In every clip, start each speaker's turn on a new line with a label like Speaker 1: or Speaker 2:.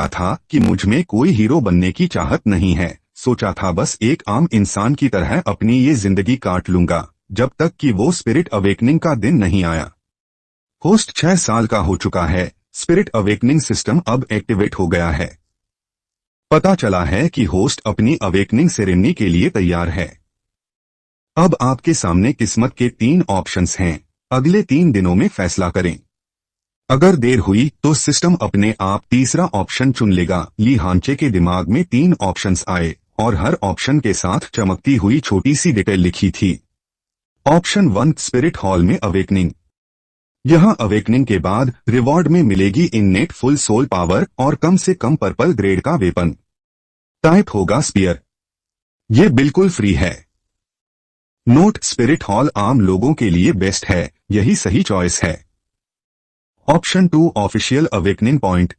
Speaker 1: पाया था कि मुझ में कोई हीरो बनने की चाहत नहीं है। सोचा था बस एक आम इंसान की तरह अपनी ये जिंदगी काट लूंगा, जब तक कि वो स्पिरिट अवेकनिंग का दिन नहीं आया। होस्ट 6 साल का हो चुका है। स्पिरिट अवेकनिंग सिस्टम अब एक्टिवेट हो गया है। पता चला है कि होस्ट अपनी अवेकनिंग सेरेमनी के लिए तैयार है। अब आपके सामने किस्मत के 3 ऑप्शंस हैं। अगले 3 दिनों में फैसला करें। अगर देर हुई तो सिस्टम अपने आप तीसरा ऑप्शन चुन लेगा। ली हांचे के दिमाग में 3 ऑप्शंस आए और हर ऑप्शन के साथ चमकती हुई छोटी सी डिटेल लिखी थी। ऑप्शन 1, स्पिरिट हॉल में अवेकनिंग। यहां अवेकनिंग के बाद रिवॉर्ड में मिलेगी इननेट फुल सोल पावर और कम से कम पर्पल ग्रेड का वेपन। टाइप होगा स्पीयर। ये बिल्कुल फ्री है। नोट, स्पिरिट हॉल आम लोगों के लिए बेस्ट है, यही सही चॉइस है। Option 2, official awakening point.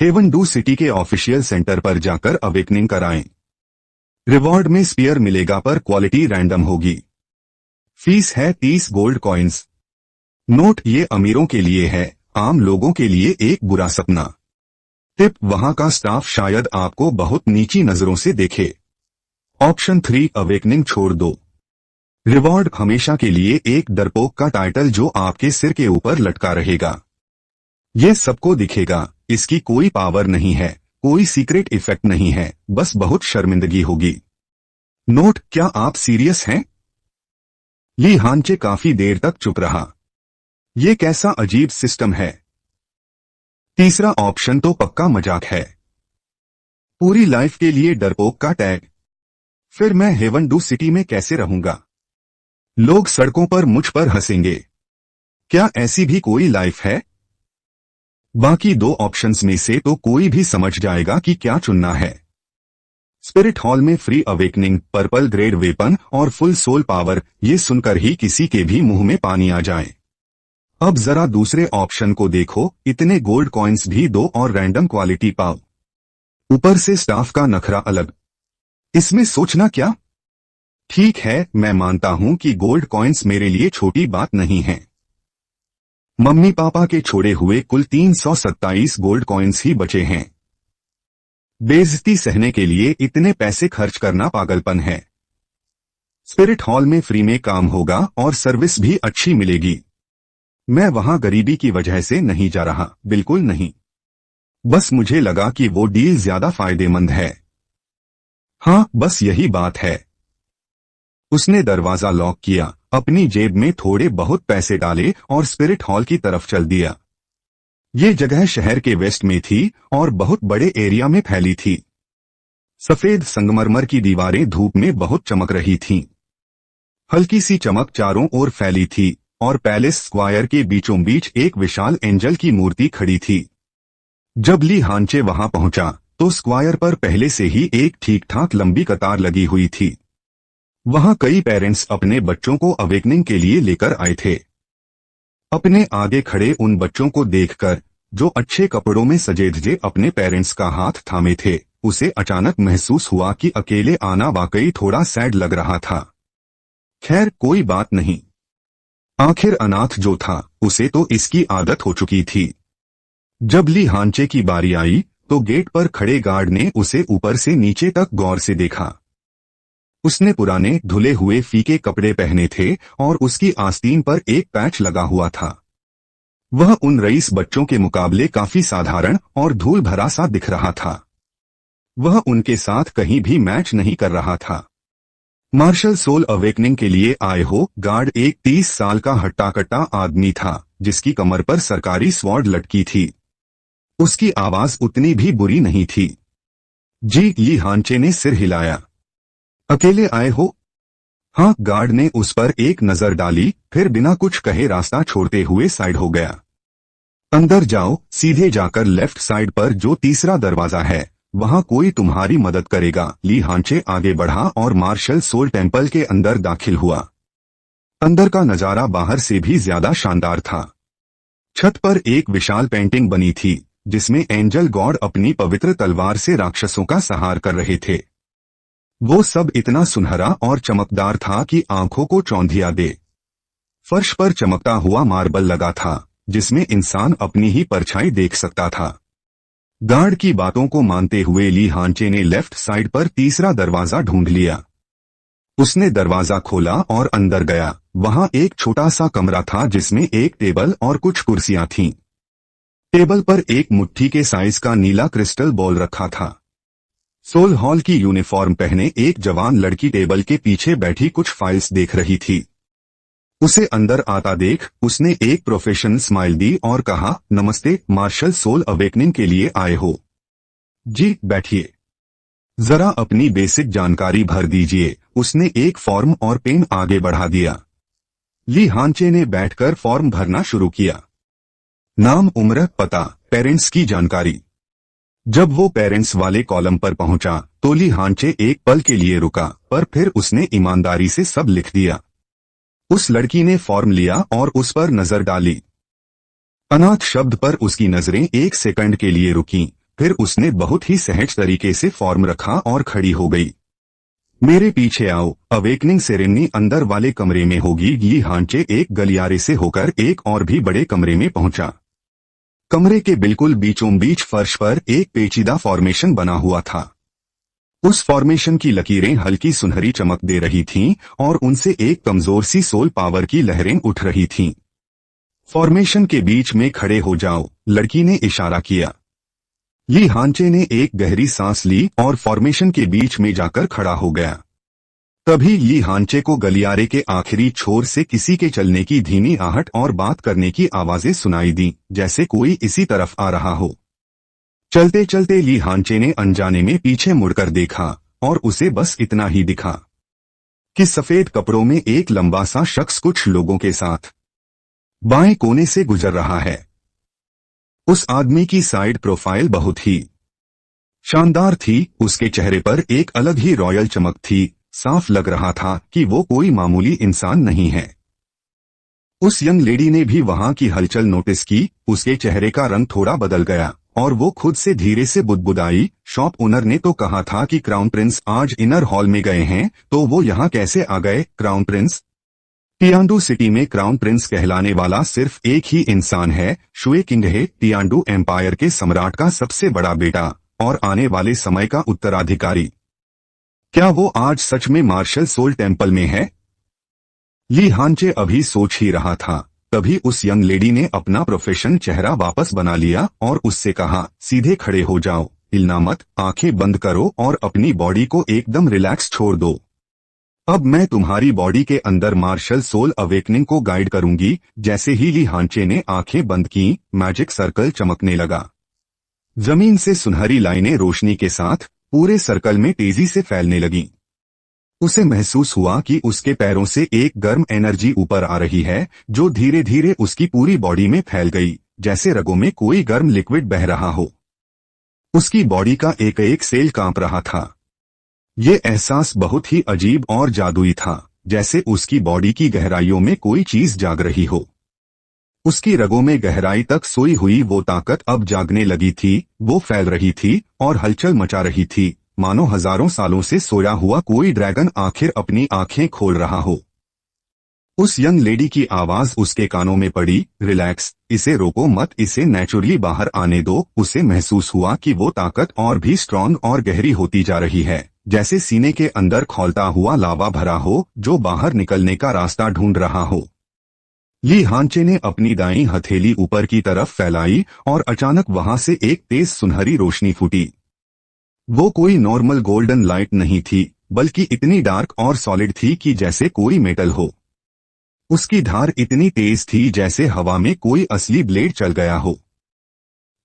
Speaker 1: Heaven do city के ऑफिशियल सेंटर पर जाकर अवेकनिंग कराएं। रिवॉर्ड में स्पीयर मिलेगा पर क्वालिटी रैंडम होगी। फीस है 30 गोल्ड कॉइन्स। नोट, ये अमीरों के लिए है, आम लोगों के लिए एक बुरा सपना। टिप, वहां का स्टाफ शायद आपको बहुत नीची नजरों से देखे। ऑप्शन 3, अवेकनिंग छोड़ दो। रिवॉर्ड हमेशा के लिए एक डरपोक का टाइटल जो आपके सिर के ऊपर लटका रहेगा। ये सबको दिखेगा, इसकी कोई पावर नहीं है, कोई सीक्रेट इफेक्ट नहीं है, बस बहुत शर्मिंदगी होगी। नोट, क्या आप सीरियस हैं? ली हांचे काफी देर तक चुप रहा। ये कैसा अजीब सिस्टम है। तीसरा ऑप्शन तो पक्का मजाक है। पूरी लाइफ के लिए डरपोक का टैग। फिर मैं हेवन डू सिटी में कैसे रहूंगा? लोग सड़कों पर मुझ पर हंसेंगे। क्या ऐसी भी कोई लाइफ है? बाकी 2 ऑप्शंस में से तो कोई भी समझ जाएगा कि क्या चुनना है। स्पिरिट हॉल में free awakening, purple grade weapon और फुल सोल पावर, ये सुनकर ही किसी के भी मुंह में पानी आ जाए। अब जरा दूसरे ऑप्शन को देखो, इतने गोल्ड कॉइन्स भी दो और रैंडम क्वालिटी पाओ। ऊपर से स्टाफ का नखरा अलग। इसमें सोचना क्या? ठीक है, मैं मानता हूं कि गोल्ड कॉइन्स मेरे लिए छोटी बात नहीं है। मम्मी पापा के छोड़े हुए कुल 327 गोल्ड कॉइन्स ही बचे हैं। बेइज्जती सहने के लिए इतने पैसे खर्च करना पागलपन है। स्पिरिट हॉल में फ्री में काम होगा और सर्विस भी अच्छी मिलेगी। मैं वहां गरीबी की वजह से नहीं जा रहा, बिल्कुल नहीं। बस मुझे लगा कि वो डील ज्यादा फायदेमंद है। हाँ, बस यही बात है। उसने दरवाजा लॉक किया, अपनी जेब में थोड़े बहुत पैसे डाले और स्पिरिट हॉल की तरफ चल दिया। ये जगह शहर के वेस्ट में थी और बहुत बड़े एरिया में फैली थी। सफेद संगमरमर की दीवारें धूप में बहुत चमक रही थीं। हल्की सी चमक चारों ओर फैली थी और पैलेस स्क्वायर के बीचों बीच एक विशाल एंजल की मूर्ति खड़ी थी। जब ली हांचे वहां पहुंचा तो स्क्वायर पर पहले से ही एक ठीक-ठाक लंबी कतार लगी हुई थी। वहां कई पेरेंट्स अपने बच्चों को अवेकनिंग के लिए लेकर आए थे। अपने आगे खड़े उन बच्चों को देखकर, जो अच्छे कपड़ों में सजे धजे अपने पेरेंट्स का हाथ थामे थे, उसे अचानक महसूस हुआ कि अकेले आना वाकई थोड़ा सैड लग रहा था। खैर, कोई बात नहीं। आखिर अनाथ जो था, उसे तो इसकी आदत हो चुकी थी। जब ली हांचे की बारी आई तो गेट पर खड़े गार्ड ने उसे ऊपर से नीचे तक गौर से देखा। उसने पुराने धुले हुए फीके कपड़े पहने थे और उसकी आस्तीन पर एक पैच लगा हुआ था। वह उन रईस बच्चों के मुकाबले काफी साधारण और धूल भरा सा दिख रहा था। वह उनके साथ कहीं भी मैच नहीं कर रहा था। मार्शल सोल अवेकनिंग के लिए आए हो? गार्ड एक 30 साल का हट्टा-कट्टा आदमी था, जिसकी कमर पर सरकारी स्वॉर्ड लटकी थी। उसकी आवाज उतनी भी बुरी नहीं थी। जी, ली हांचे ने सिर हिलाया। अकेले आए हो? हाँ, गार्ड ने उस पर एक नजर डाली, फिर बिना कुछ कहे रास्ता छोड़ते हुए साइड हो गया। अंदर जाओ, सीधे जाकर लेफ्ट साइड पर जो तीसरा दरवाजा है, वहां कोई तुम्हारी मदद करेगा। ली हांचे आगे बढ़ा और मार्शल सोल टेम्पल के अंदर दाखिल हुआ। अंदर का नजारा बाहर से भी ज्यादा शानदार था। छत पर एक विशाल पेंटिंग बनी थी, जिसमें एंजल गॉड अपनी पवित्र तलवार से राक्षसों का संहार कर रहे थे। वो सब इतना सुनहरा और चमकदार था कि आंखों को चौंधिया दे। फर्श पर चमकता हुआ मार्बल लगा था, जिसमें इंसान अपनी ही परछाई देख सकता था। गार्ड की बातों को मानते हुए ली हांचे ने लेफ्ट साइड पर तीसरा दरवाजा ढूंढ लिया। उसने दरवाजा खोला और अंदर गया। वहां एक छोटा सा कमरा था जिसमें एक टेबल और कुछ कुर्सियां थीं। टेबल पर एक मुट्ठी के साइज का नीला क्रिस्टल बॉल रखा था। सोल हॉल की यूनिफॉर्म पहने एक जवान लड़की टेबल के पीछे बैठी कुछ फाइल्स देख रही थी। उसे अंदर आता देख उसने एक प्रोफेशनल स्माइल दी और कहा, नमस्ते, मार्शल सोल अवेकनिंग के लिए आए हो? जी, बैठिए। जरा अपनी बेसिक जानकारी भर दीजिए। उसने एक फॉर्म और पेन आगे बढ़ा दिया। ली हांचे ने बैठकर फॉर्म भरना शुरू किया। नाम, उम्र, पता, पेरेंट्स की जानकारी। जब वो पेरेंट्स वाले कॉलम पर पहुंचा तो ली हांचे एक पल के लिए रुका, पर फिर उसने ईमानदारी से सब लिख दिया। उस लड़की ने फॉर्म लिया और उस पर नजर डाली। अनाथ शब्द पर उसकी नजरें एक सेकंड के लिए रुकीं, फिर उसने बहुत ही सहज तरीके से फॉर्म रखा और खड़ी हो गई। मेरे पीछे आओ, अवेकनिंग सेरेमनी अंदर वाले कमरे में होगी। ली हांचे एक गलियारे से होकर एक और भी बड़े कमरे में पहुंचा। कमरे के बिल्कुल बीचों बीच फर्श पर एक पेचीदा फॉर्मेशन बना हुआ था। उस फॉर्मेशन की लकीरें हल्की सुनहरी चमक दे रही थीं और उनसे एक कमजोर सी सोल पावर की लहरें उठ रही थीं। फॉर्मेशन के बीच में खड़े हो जाओ, लड़की ने इशारा किया। ली हांचे ने एक गहरी सांस ली और फॉर्मेशन के बीच में जाकर खड़ा हो गया। तभी ली हांचे को गलियारे के आखिरी छोर से किसी के चलने की धीमी आहट और बात करने की आवाजें सुनाई दी, जैसे कोई इसी तरफ आ रहा हो। चलते चलते ली हांचे ने अनजाने में पीछे मुड़कर देखा और उसे बस इतना ही दिखा कि सफेद कपड़ों में एक लंबा सा शख्स कुछ लोगों के साथ बाएं कोने से गुजर रहा है। उस आदमी की साइड प्रोफाइल बहुत ही शानदार थी। उसके चेहरे पर एक अलग ही रॉयल चमक थी। साफ लग रहा था कि वो कोई मामूली इंसान नहीं है। उस यंग लेडी ने भी वहां की हलचल नोटिस की। उसके चेहरे का रंग थोड़ा बदल गया और वो खुद से धीरे से बुदबुदाई, शॉप ओनर ने तो कहा था कि क्राउन प्रिंस आज इनर हॉल में गए हैं, तो वो यहाँ कैसे आ गए? Crown prince? टियांडू सिटी में क्राउन प्रिंस कहलाने वाला सिर्फ एक ही इंसान है, शुए किंगहे, टियांडू एम्पायर के सम्राट का सबसे बड़ा बेटा और आने वाले समय का उत्तराधिकारी। क्या वो आज सच में मार्शल सोल टेम्पल में है? ली हांचे अभी सोच ही रहा था, तभी उस यंग लेडी ने अपना प्रोफेशनल चेहरा वापस बना लिया और उससे कहा, सीधे खड़े हो जाओ, हिलना मत, आंखें बंद करो और अपनी बॉडी को एकदम रिलैक्स छोड़ दो। अब मैं तुम्हारी बॉडी के अंदर मार्शल सोल अवेकनिंग को गाइड करूंगी। जैसे ही ली हांचे ने आंखें बंद की, मैजिक सर्कल चमकने लगा। जमीन से सुनहरी लाइनें रोशनी के साथ पूरे सर्कल में तेजी से फैलने लगीं। उसे महसूस हुआ कि उसके पैरों से एक गर्म एनर्जी ऊपर आ रही है, जो धीरे धीरे उसकी पूरी बॉडी में फैल गई, जैसे रगों में कोई गर्म लिक्विड बह रहा हो। उसकी बॉडी का एक एक सेल कांप रहा था। ये एहसास बहुत ही अजीब और जादुई था, जैसे उसकी बॉडी की गहराइयों में कोई चीज जाग रही हो। उसकी रगों में गहराई तक सोई हुई वो ताकत अब जागने लगी थी। वो फैल रही थी और हलचल मचा रही थी, मानो हजारों सालों से सोया हुआ कोई ड्रैगन आखिर अपनी आंखें खोल रहा हो। उस यंग लेडी की आवाज उसके कानों में पड़ी, रिलैक्स, इसे रोको मत, इसे नेचुरली बाहर आने दो। उसे महसूस हुआ कि वो ताकत और भी स्ट्रांग और गहरी होती जा रही है, जैसे सीने के अंदर खौलता हुआ लावा भरा हो जो बाहर निकलने का रास्ता ढूंढ रहा हो। ली हांचे ने अपनी दाईं हथेली ऊपर की तरफ फैलाई और अचानक वहां से एक तेज सुनहरी रोशनी फूटी। वो कोई नॉर्मल गोल्डन लाइट नहीं थी, बल्कि इतनी डार्क और सॉलिड थी कि जैसे कोई मेटल हो। उसकी धार इतनी तेज थी जैसे हवा में कोई असली ब्लेड चल गया हो।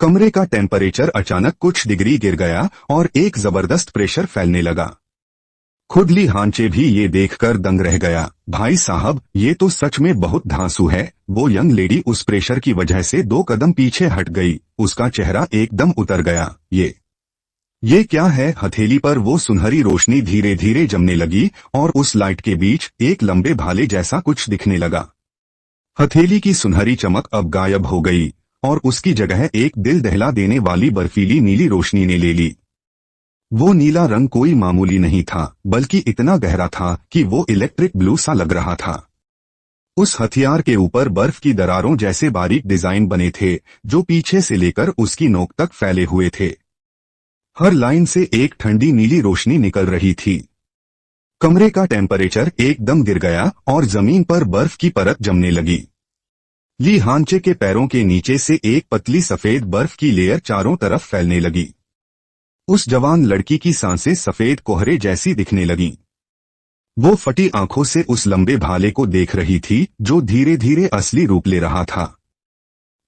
Speaker 1: कमरे का टेम्परेचर अचानक कुछ डिग्री गिर गया और एक जबरदस्त प्रेशर फैलने लगा। खुद ली हांचे भी ये देखकर दंग रह गया। भाई साहब, ये तो सच में बहुत धांसू है। वो यंग लेडी उस प्रेशर की वजह से 2 कदम पीछे हट गई। उसका चेहरा एकदम उतर गया। ये क्या है? हथेली पर वो सुनहरी रोशनी धीरे धीरे जमने लगी और उस लाइट के बीच एक लंबे भाले जैसा कुछ दिखने लगा। हथेली की सुनहरी चमक अब गायब हो गई और उसकी जगह एक दिल दहला देने वाली बर्फीली नीली रोशनी ने ले ली। वो नीला रंग कोई मामूली नहीं था, बल्कि इतना गहरा था कि वो इलेक्ट्रिक ब्लू सा लग रहा था। उस हथियार के ऊपर बर्फ की दरारों जैसे बारीक डिजाइन बने थे, जो पीछे से लेकर उसकी नोक तक फैले हुए थे। हर लाइन से एक ठंडी नीली रोशनी निकल रही थी। कमरे का टेम्परेचर एकदम गिर गया और जमीन पर बर्फ की परत जमने लगी। ली हांचे के पैरों के नीचे से एक पतली सफेद बर्फ की लेयर चारों तरफ फैलने लगी। उस जवान लड़की की सांसें सफेद कोहरे जैसी दिखने लगीं। वो फटी आंखों से उस लंबे भाले को देख रही थी, जो धीरे धीरे असली रूप ले रहा था।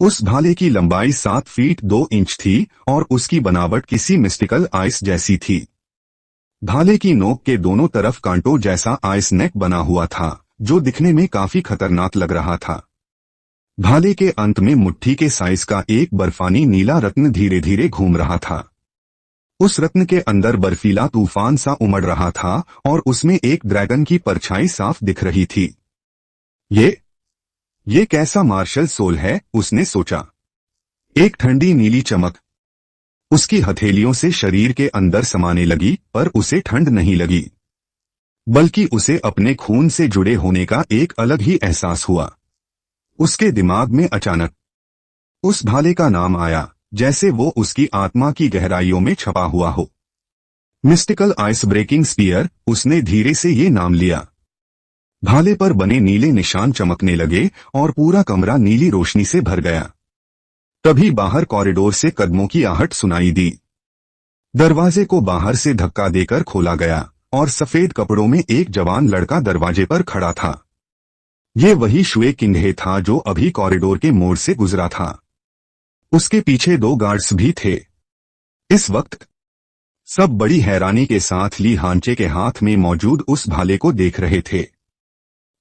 Speaker 1: उस भाले की लंबाई 7 फीट 2 इंच थी और उसकी बनावट किसी मिस्टिकल आइस जैसी थी। भाले की नोक के दोनों तरफ कांटों जैसा आइस नेक बना हुआ था, जो दिखने में काफी खतरनाक लग रहा था। भाले के अंत में मुट्ठी के साइज का एक बर्फानी नीला रत्न धीरे धीरे घूम रहा था। उस रत्न के अंदर बर्फीला तूफान सा उमड़ रहा था और उसमें एक ड्रैगन की परछाई साफ दिख रही थी। ये कैसा मार्शल सोल है, उसने सोचा। एक ठंडी नीली चमक उसकी हथेलियों से शरीर के अंदर समाने लगी, पर उसे ठंड नहीं लगी, बल्कि उसे अपने खून से जुड़े होने का एक अलग ही एहसास हुआ। उसके दिमाग में अचानक उस भाले का नाम आया, जैसे वो उसकी आत्मा की गहराइयों में छपा हुआ हो। मिस्टिकल आइस ब्रेकिंग स्पीयर, उसने धीरे से ये नाम लिया। भाले पर बने नीले निशान चमकने लगे और पूरा कमरा नीली रोशनी से भर गया। तभी बाहर कॉरिडोर से कदमों की आहट सुनाई दी। दरवाजे को बाहर से धक्का देकर खोला गया और सफेद कपड़ों में एक जवान लड़का दरवाजे पर खड़ा था। ये वही शुए किंघे था जो अभी कॉरिडोर के मोड़ से गुजरा था। उसके पीछे 2 गार्ड्स भी थे। इस वक्त सब बड़ी हैरानी के साथ ली हांचे के हाथ में मौजूद उस भाले को देख रहे थे।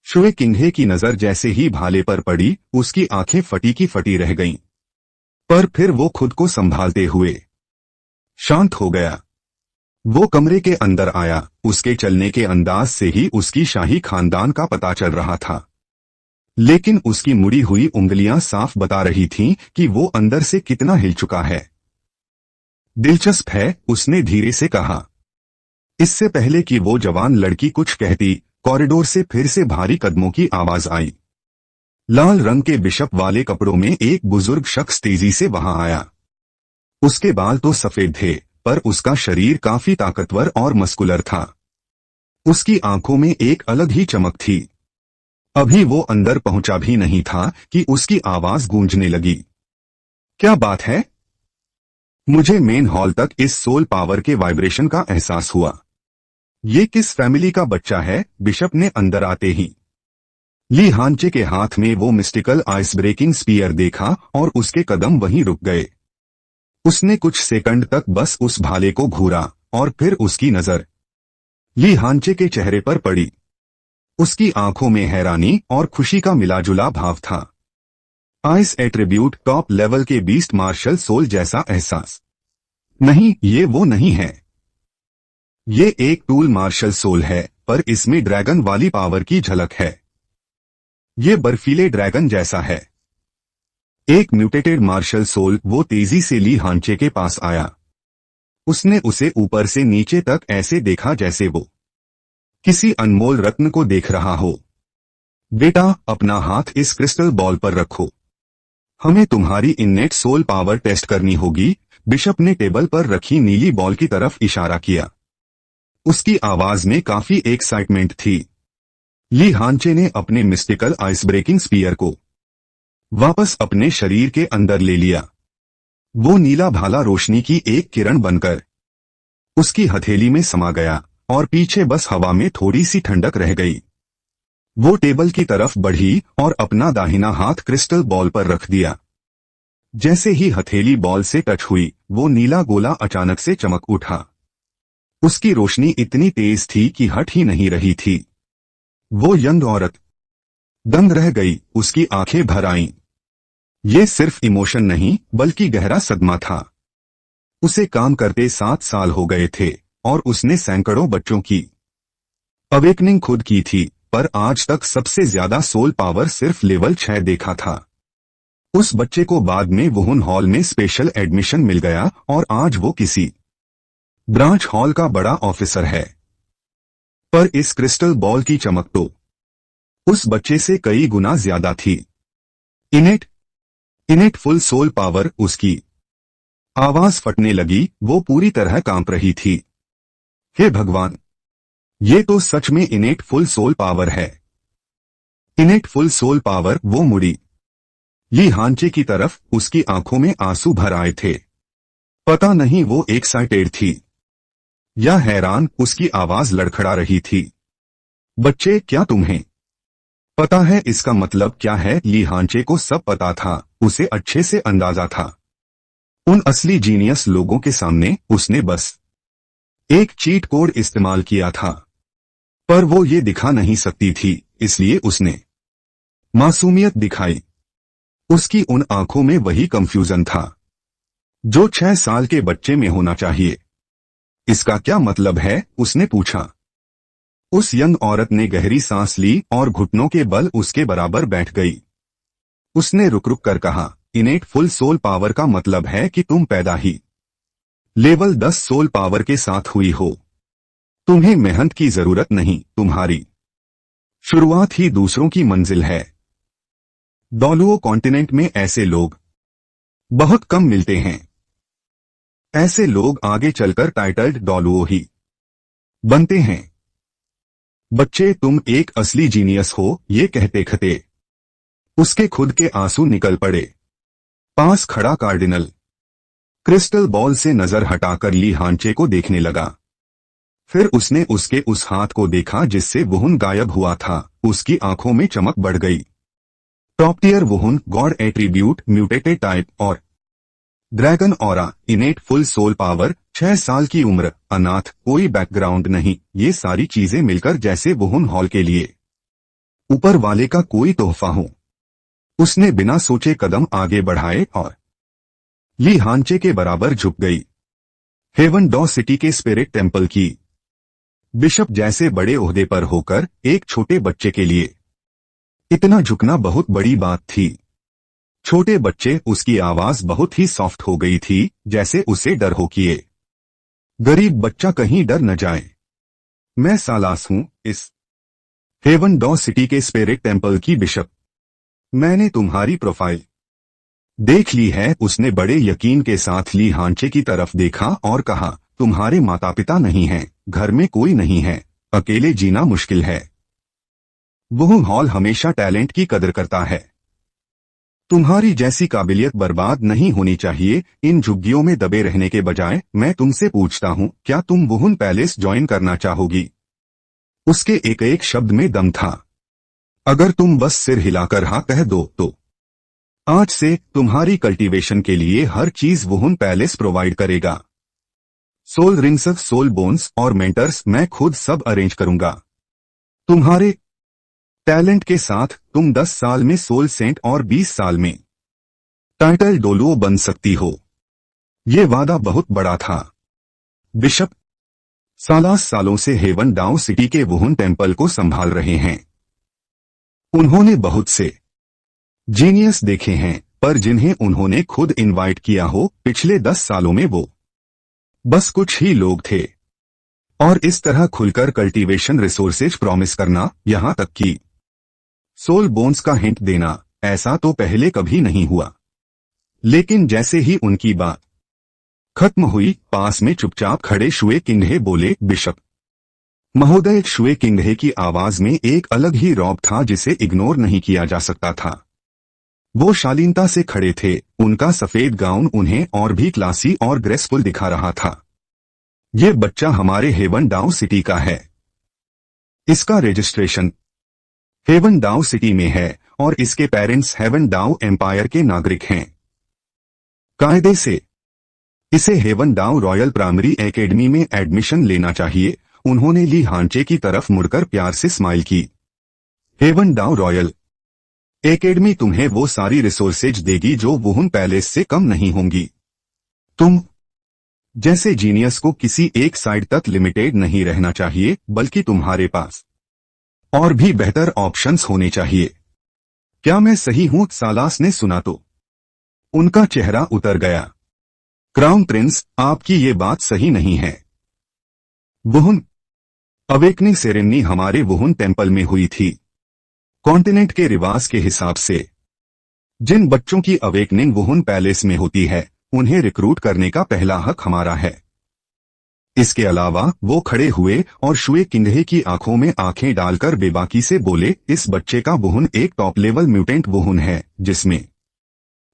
Speaker 1: शुए किंघे की नजर जैसे ही भाले पर पड़ी, उसकी आंखें फटी की फटी रह गईं। पर फिर वो खुद को संभालते हुए शांत हो गया। वो कमरे के अंदर आया। उसके चलने के अंदाज से ही उसकी शाही खानदान का पता चल रहा था, लेकिन उसकी मुड़ी हुई उंगलियां साफ बता रही थीं कि वो अंदर से कितना हिल चुका है। दिलचस्प है, उसने धीरे से कहा। इससे पहले कि वो जवान लड़की कुछ कहती, कॉरिडोर से फिर से भारी कदमों की आवाज आई। लाल रंग के बिशप वाले कपड़ों में एक बुजुर्ग शख्स तेजी से वहां आया। उसके बाल तो सफेद थे, पर उसका शरीर काफी ताकतवर और मस्कुलर था। उसकी आंखों में एक अलग ही चमक थी। अभी वो अंदर पहुंचा भी नहीं था कि उसकी आवाज गूंजने लगी। क्या बात है? मुझे मेन हॉल तक इस सोल पावर के वाइब्रेशन का एहसास हुआ। ये किस फैमिली का बच्चा है? बिशप ने अंदर आते ही ली हांचे के हाथ में वो मिस्टिकल आइस ब्रेकिंग स्पीयर देखा और उसके कदम वहीं रुक गए। उसने कुछ सेकंड तक बस उस भाले को घूरा और फिर उसकी नजर ली हांचे के चेहरे पर पड़ी। उसकी आंखों में हैरानी और खुशी का मिलाजुला भाव था। आइस एट्रीब्यूट टॉप लेवल के बीस्ट मार्शल सोल जैसा एहसास। नहीं, ये वो नहीं है। ये एक टूल मार्शल सोल है, पर इसमें ड्रैगन वाली पावर की झलक है। ये बर्फीले ड्रैगन जैसा है। एक म्यूटेटेड मार्शल सोल। वो तेजी से ली हांचे के पास आया। उसने उसे ऊपर से नीचे तक ऐसे देखा जैसे वो किसी अनमोल रत्न को देख रहा हो। बेटा, अपना हाथ इस क्रिस्टल बॉल पर रखो। हमें तुम्हारी इन्नेट सोल पावर टेस्ट करनी होगी। बिशप ने टेबल पर रखी नीली बॉल की तरफ इशारा किया। उसकी आवाज में काफी एक्साइटमेंट थी। ली हांचे ने अपने मिस्टिकल आइस ब्रेकिंग स्पीयर को वापस अपने शरीर के अंदर ले लिया। वो नीला भाला रोशनी की एक किरण बनकर उसकी हथेली में समा गया और पीछे बस हवा में थोड़ी सी ठंडक रह गई। वो टेबल की तरफ बढ़ी और अपना दाहिना हाथ क्रिस्टल बॉल पर रख दिया। जैसे ही हथेली बॉल से टच हुई, वो नीला गोला अचानक से चमक उठा। उसकी रोशनी इतनी तेज थी कि हट ही नहीं रही थी। वो यंग औरत दंग रह गई। उसकी आंखें भर आईं। ये सिर्फ इमोशन नहीं, बल्कि गहरा सदमा था। उसे काम करते 7 साल हो गए थे और उसने सैकड़ों बच्चों की अवेकनिंग खुद की थी, पर आज तक सबसे ज्यादा सोल पावर सिर्फ लेवल 6 देखा था। उस बच्चे को बाद में वुहुन हॉल में स्पेशल एडमिशन मिल गया और आज वो किसी ब्रांच हॉल का बड़ा ऑफिसर है। पर इस क्रिस्टल बॉल की चमक तो उस बच्चे से कई गुना ज्यादा थी। Innate innate full soul power. उसकी आवाज फटने लगी, वो पूरी तरह कांप रही थी। हे भगवान, ये तो सच में इनेट फुल सोल पावर है। Innate full soul power. वो मुड़ी ली हांचे की तरफ, उसकी आंखों में आंसू भर आए थे। पता नहीं वो एक्साइटेड थी या हैरान, उसकी आवाज लड़खड़ा रही थी। बच्चे, क्या तुम्हें पता है इसका मतलब क्या है? ली हांचे को सब पता था, उसे अच्छे से अंदाजा था। उन असली जीनियस लोगों के सामने उसने बस एक चीट कोड इस्तेमाल किया था, पर वो ये दिखा नहीं सकती थी, इसलिए उसने मासूमियत दिखाई। उसकी उन आंखों में वही कंफ्यूजन था जो 6 साल के बच्चे में होना चाहिए। इसका क्या मतलब है? उसने पूछा। उस यंग औरत ने गहरी सांस ली और घुटनों के बल उसके बराबर बैठ गई। उसने रुक रुक कर कहा, इनेट फुल सोल पावर का मतलब है कि तुम पैदा ही लेवल 10 सोल पावर के साथ हुई हो। तुम्हें मेहनत की जरूरत नहीं, तुम्हारी शुरुआत ही दूसरों की मंजिल है। डोलुओ कॉन्टिनेंट में ऐसे लोग बहुत कम मिलते हैं। ऐसे लोग आगे चलकर टाइटल्ड डोलुओ ही बनते हैं। बच्चे, तुम एक असली जीनियस हो। ये कहते कहते उसके खुद के आंसू निकल पड़े। पास खड़ा कार्डिनल क्रिस्टल बॉल से नजर हटाकर ली हांचे को देखने लगा। फिर उसने उसके उस हाथ को देखा जिससे वुहुन गायब हुआ था। उसकी आंखों में चमक बढ़ गई। टॉप टियर वुहुन, गॉड एट्रीब्यूट, म्यूटेटेड टाइप और dragon aura, innate full soul power, 6 साल की उम्र, अनाथ, कोई बैकग्राउंड नहीं। ये सारी चीजें मिलकर जैसे वुहुन हॉल के लिए ऊपर वाले का कोई तोहफा हो। उसने बिना सोचे कदम आगे बढ़ाए और ली हांचे के बराबर झुक गई। हेवन डॉ सिटी के स्पिरिट टेंपल की बिशप जैसे बड़े ओहदे पर होकर एक छोटे बच्चे के लिए इतना झुकना बहुत बड़ी बात थी। छोटे बच्चे, उसकी आवाज बहुत ही सॉफ्ट हो गई थी, जैसे उसे डर हो किए गरीब बच्चा कहीं डर न जाए। मैं सालास हूं, इस हेवन डॉ सिटी के स्पिरिट टेंपल की बिशप। मैंने तुम्हारी प्रोफाइल देख ली है। उसने बड़े यकीन के साथ ली हांचे की तरफ देखा और कहा, तुम्हारे माता पिता नहीं हैं, घर में कोई नहीं है, अकेले जीना मुश्किल है। वुहुन हॉल हमेशा टैलेंट की कदर करता है। तुम्हारी जैसी काबिलियत बर्बाद नहीं होनी चाहिए। इन झुग्गियों में दबे रहने के बजाय मैं तुमसे पूछता हूं, क्या तुम वुहुन पैलेस ज्वाइन करना चाहोगी? उसके एक एक शब्द में दम था। अगर तुम बस सिर हिलाकर हाँ कह दो तो आज से तुम्हारी कल्टीवेशन के लिए हर चीज वुहुन पैलेस प्रोवाइड करेगा। सोल रिंग्स, सोल बोन्स और मेंटर्स, मैं खुद सब अरेंज करूंगा। तुम्हारे टैलेंट के साथ तुम 10 साल में सोल सेंट और 20 साल में टाइटल डोलुओ बन सकती हो। ये वादा बहुत बड़ा था। बिशप सालास सालों से हेवन डाउ सिटी के वुहुन टेंपल को संभाल रहे हैं। उन्होंने बहुत से जीनियस देखे हैं, पर जिन्हें उन्होंने खुद इनवाइट किया हो, पिछले 10 सालों में वो बस कुछ ही लोग थे। और इस तरह खुलकर कल्टीवेशन रिसोर्सेज प्रॉमिस करना, यहां तक कि सोल बोन्स का हिंट देना, ऐसा तो पहले कभी नहीं हुआ। लेकिन जैसे ही उनकी बात खत्म हुई, पास में चुपचाप खड़े शुए किंगहे बोले, बिशप महोदय। शुए किंगहे की आवाज में एक अलग ही रौब था जिसे इग्नोर नहीं किया जा सकता था। वो शालीनता से खड़े थे, उनका सफेद गाउन उन्हें और भी क्लासी और ग्रेसफुल दिखा रहा था। ये बच्चा हमारे हेवन डाउ सिटी का है। इसका रजिस्ट्रेशन हेवन डाउ सिटी में है और इसके पेरेंट्स हेवन डाउ एम्पायर के नागरिक हैं। कायदे से इसे हेवन डाउ रॉयल प्राइमरी एकेडमी में एडमिशन लेना चाहिए। उन्होंने ली हांचे की तरफ मुड़कर प्यार से स्माइल की। हेवन डाउ रॉयल एकेडमी तुम्हें वो सारी रिसोर्सेज देगी जो वुहुन पैलेस से कम नहीं होंगी। तुम जैसे जीनियस को किसी एक साइड तक लिमिटेड नहीं रहना चाहिए, बल्कि तुम्हारे पास और भी बेहतर ऑप्शंस होने चाहिए। क्या मैं सही हूं? सालास ने सुना तो उनका चेहरा उतर गया। क्राउन प्रिंस, आपकी ये बात सही नहीं है। वुहुन अवेकनिंग सेरेमनी हमारे वुहुन टेंपल में हुई थी। कॉन्टिनेंट के रिवाज के हिसाब से जिन बच्चों की अवेकनिंग वुहुन पैलेस में होती है, उन्हें रिक्रूट करने का पहला हक हमारा है। इसके अलावा वो खड़े हुए और शुए किंगहे की आंखों में आंखें डालकर बेबाकी से बोले, इस बच्चे का वुहुन एक टॉप लेवल म्यूटेंट वुहुन है, जिसमें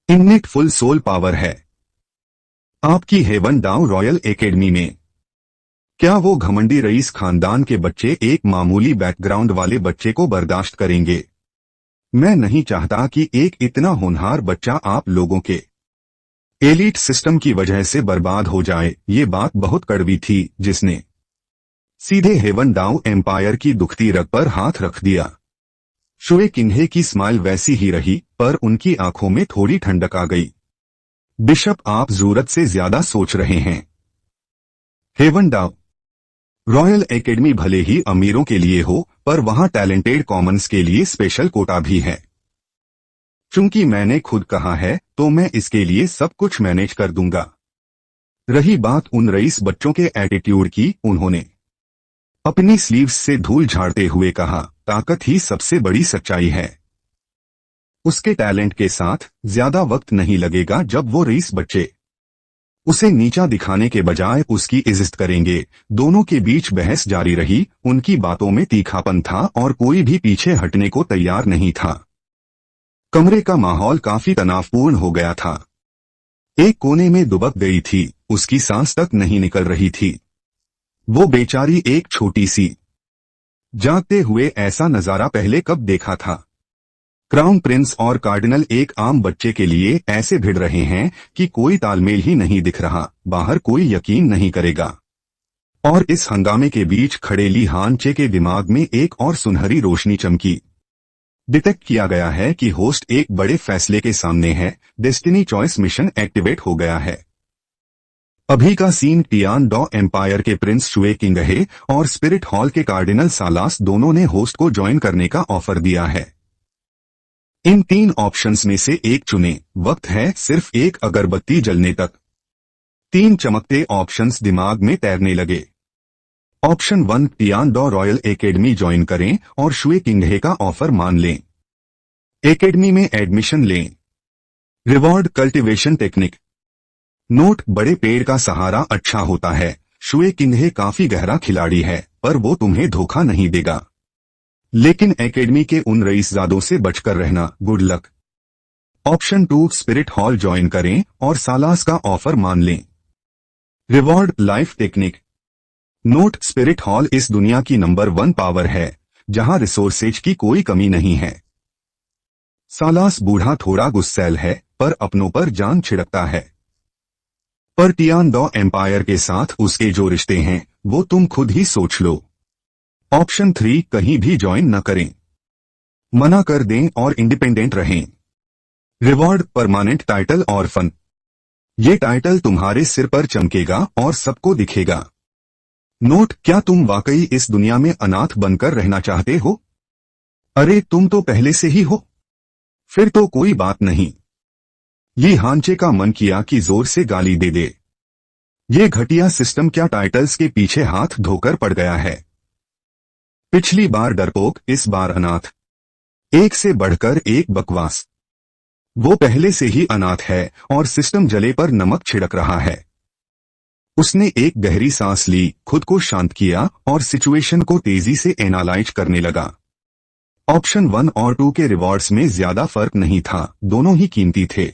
Speaker 1: इननेट फुल सोल पावर है। आपकी हेवन डाउ रॉयल एकेडमी में क्या वो घमंडी रईस खानदान के बच्चे एक मामूली बैकग्राउंड वाले बच्चे को बर्दाश्त करेंगे? मैं नहीं चाहता कि एक इतना होनहार बच्चा आप लोगों के एलीट सिस्टम की वजह से बर्बाद हो जाए। ये बात बहुत कड़वी थी, जिसने सीधे हेवन डाउ एम्पायर की दुखती रग पर हाथ रख दिया। शुए किन्हे की स्माइल वैसी ही रही, पर उनकी आंखों में थोड़ी ठंडक आ गई। बिशप, आप जरूरत से ज्यादा सोच रहे हैं। हेवन डाउ रॉयल एकेडमी भले ही अमीरों के लिए हो, पर वहां टैलेंटेड कॉमन्स के लिए स्पेशल कोटा भी है। चूंकि मैंने खुद कहा है, तो मैं इसके लिए सब कुछ मैनेज कर दूंगा। रही बात उन रईस बच्चों के एटीट्यूड की, उन्होंने अपनी स्लीव्स से धूल झाड़ते हुए कहा, ताकत ही सबसे बड़ी सच्चाई है। उसके टैलेंट के साथ ज्यादा वक्त नहीं लगेगा जब वो रईस बच्चे उसे नीचा दिखाने के बजाय उसकी इज्जत करेंगे। दोनों के बीच बहस जारी रही, उनकी बातों में तीखापन था और कोई भी पीछे हटने को तैयार नहीं था। कमरे का माहौल काफी तनावपूर्ण हो गया था। एक कोने में दुबक गई थी, उसकी सांस तक नहीं निकल रही थी। वो बेचारी एक छोटी सी जागते हुए ऐसा नजारा पहले कब देखा था? क्राउन प्रिंस और कार्डिनल एक आम बच्चे के लिए ऐसे भिड़ रहे हैं कि कोई तालमेल ही नहीं दिख रहा। बाहर कोई यकीन नहीं करेगा। और इस हंगामे के बीच खड़े ली हानचे के दिमाग में एक और सुनहरी रोशनी चमकी। डिटेक्ट किया गया है कि होस्ट एक बड़े फैसले के सामने है। डेस्टिनी चॉइस मिशन एक्टिवेट हो गया है। अभी का सीन टियान डॉ एम्पायर के प्रिंस शुए किंगहे और स्पिरिट हॉल के कार्डिनल सालास दोनों ने होस्ट को ज्वाइन करने का ऑफर दिया है। इन 3 ऑप्शंस में से एक चुने। वक्त है सिर्फ एक अगरबत्ती जलने तक। 3 चमकते ऑप्शंस दिमाग में तैरने लगे। ऑप्शन 1, टियान डॉ रॉयल एकेडमी ज्वाइन करें और शुए किंगहे का ऑफर मान लें। एकेडमी में एडमिशन लें। Reward cultivation technique. नोट, बड़े पेड़ का सहारा अच्छा होता है। शुए किंगहे काफी गहरा खिलाड़ी है, पर वो तुम्हें धोखा नहीं देगा। लेकिन एकेडमी के उन रईसजादों से बचकर रहना। Good luck. Option 2, spirit hall join करें और सालास का ऑफर मान लें। Reward life technique. Note, spirit hall इस दुनिया की नंबर 1 पावर है, जहां रिसोर्सेज की कोई कमी नहीं है। सालास बूढ़ा थोड़ा गुस्सैल है, पर अपनों पर जान छिड़कता है। पर टियान डॉ एम्पायर के साथ उसके जो रिश्ते हैं, वो तुम खुद ही सोच लो। ऑप्शन 3, कहीं भी ज्वाइन न करें। मना कर दें और इंडिपेंडेंट रहें। रिवॉर्ड परमानेंट टाइटल और फन। ये टाइटल तुम्हारे सिर पर चमकेगा और सबको दिखेगा। नोट, क्या तुम वाकई इस दुनिया में अनाथ बनकर रहना चाहते हो? अरे तुम तो पहले से ही हो। फिर तो कोई बात नहीं। ये हांचे का मन किया कि जोर से गाली दे दे। ये घटिया सिस्टम क्या टाइटल्स के पीछे हाथ धोकर पड़ गया है? पिछली बार डरपोक, इस बार अनाथ। एक से बढ़कर एक बकवास। वो पहले से ही अनाथ है और सिस्टम जले पर नमक छिड़क रहा है। उसने एक गहरी सांस ली, खुद को शांत किया और सिचुएशन को तेजी से एनालाइज करने लगा। ऑप्शन 1 और 2 के रिवॉर्ड्स में ज्यादा फर्क नहीं था, दोनों ही कीमती थे।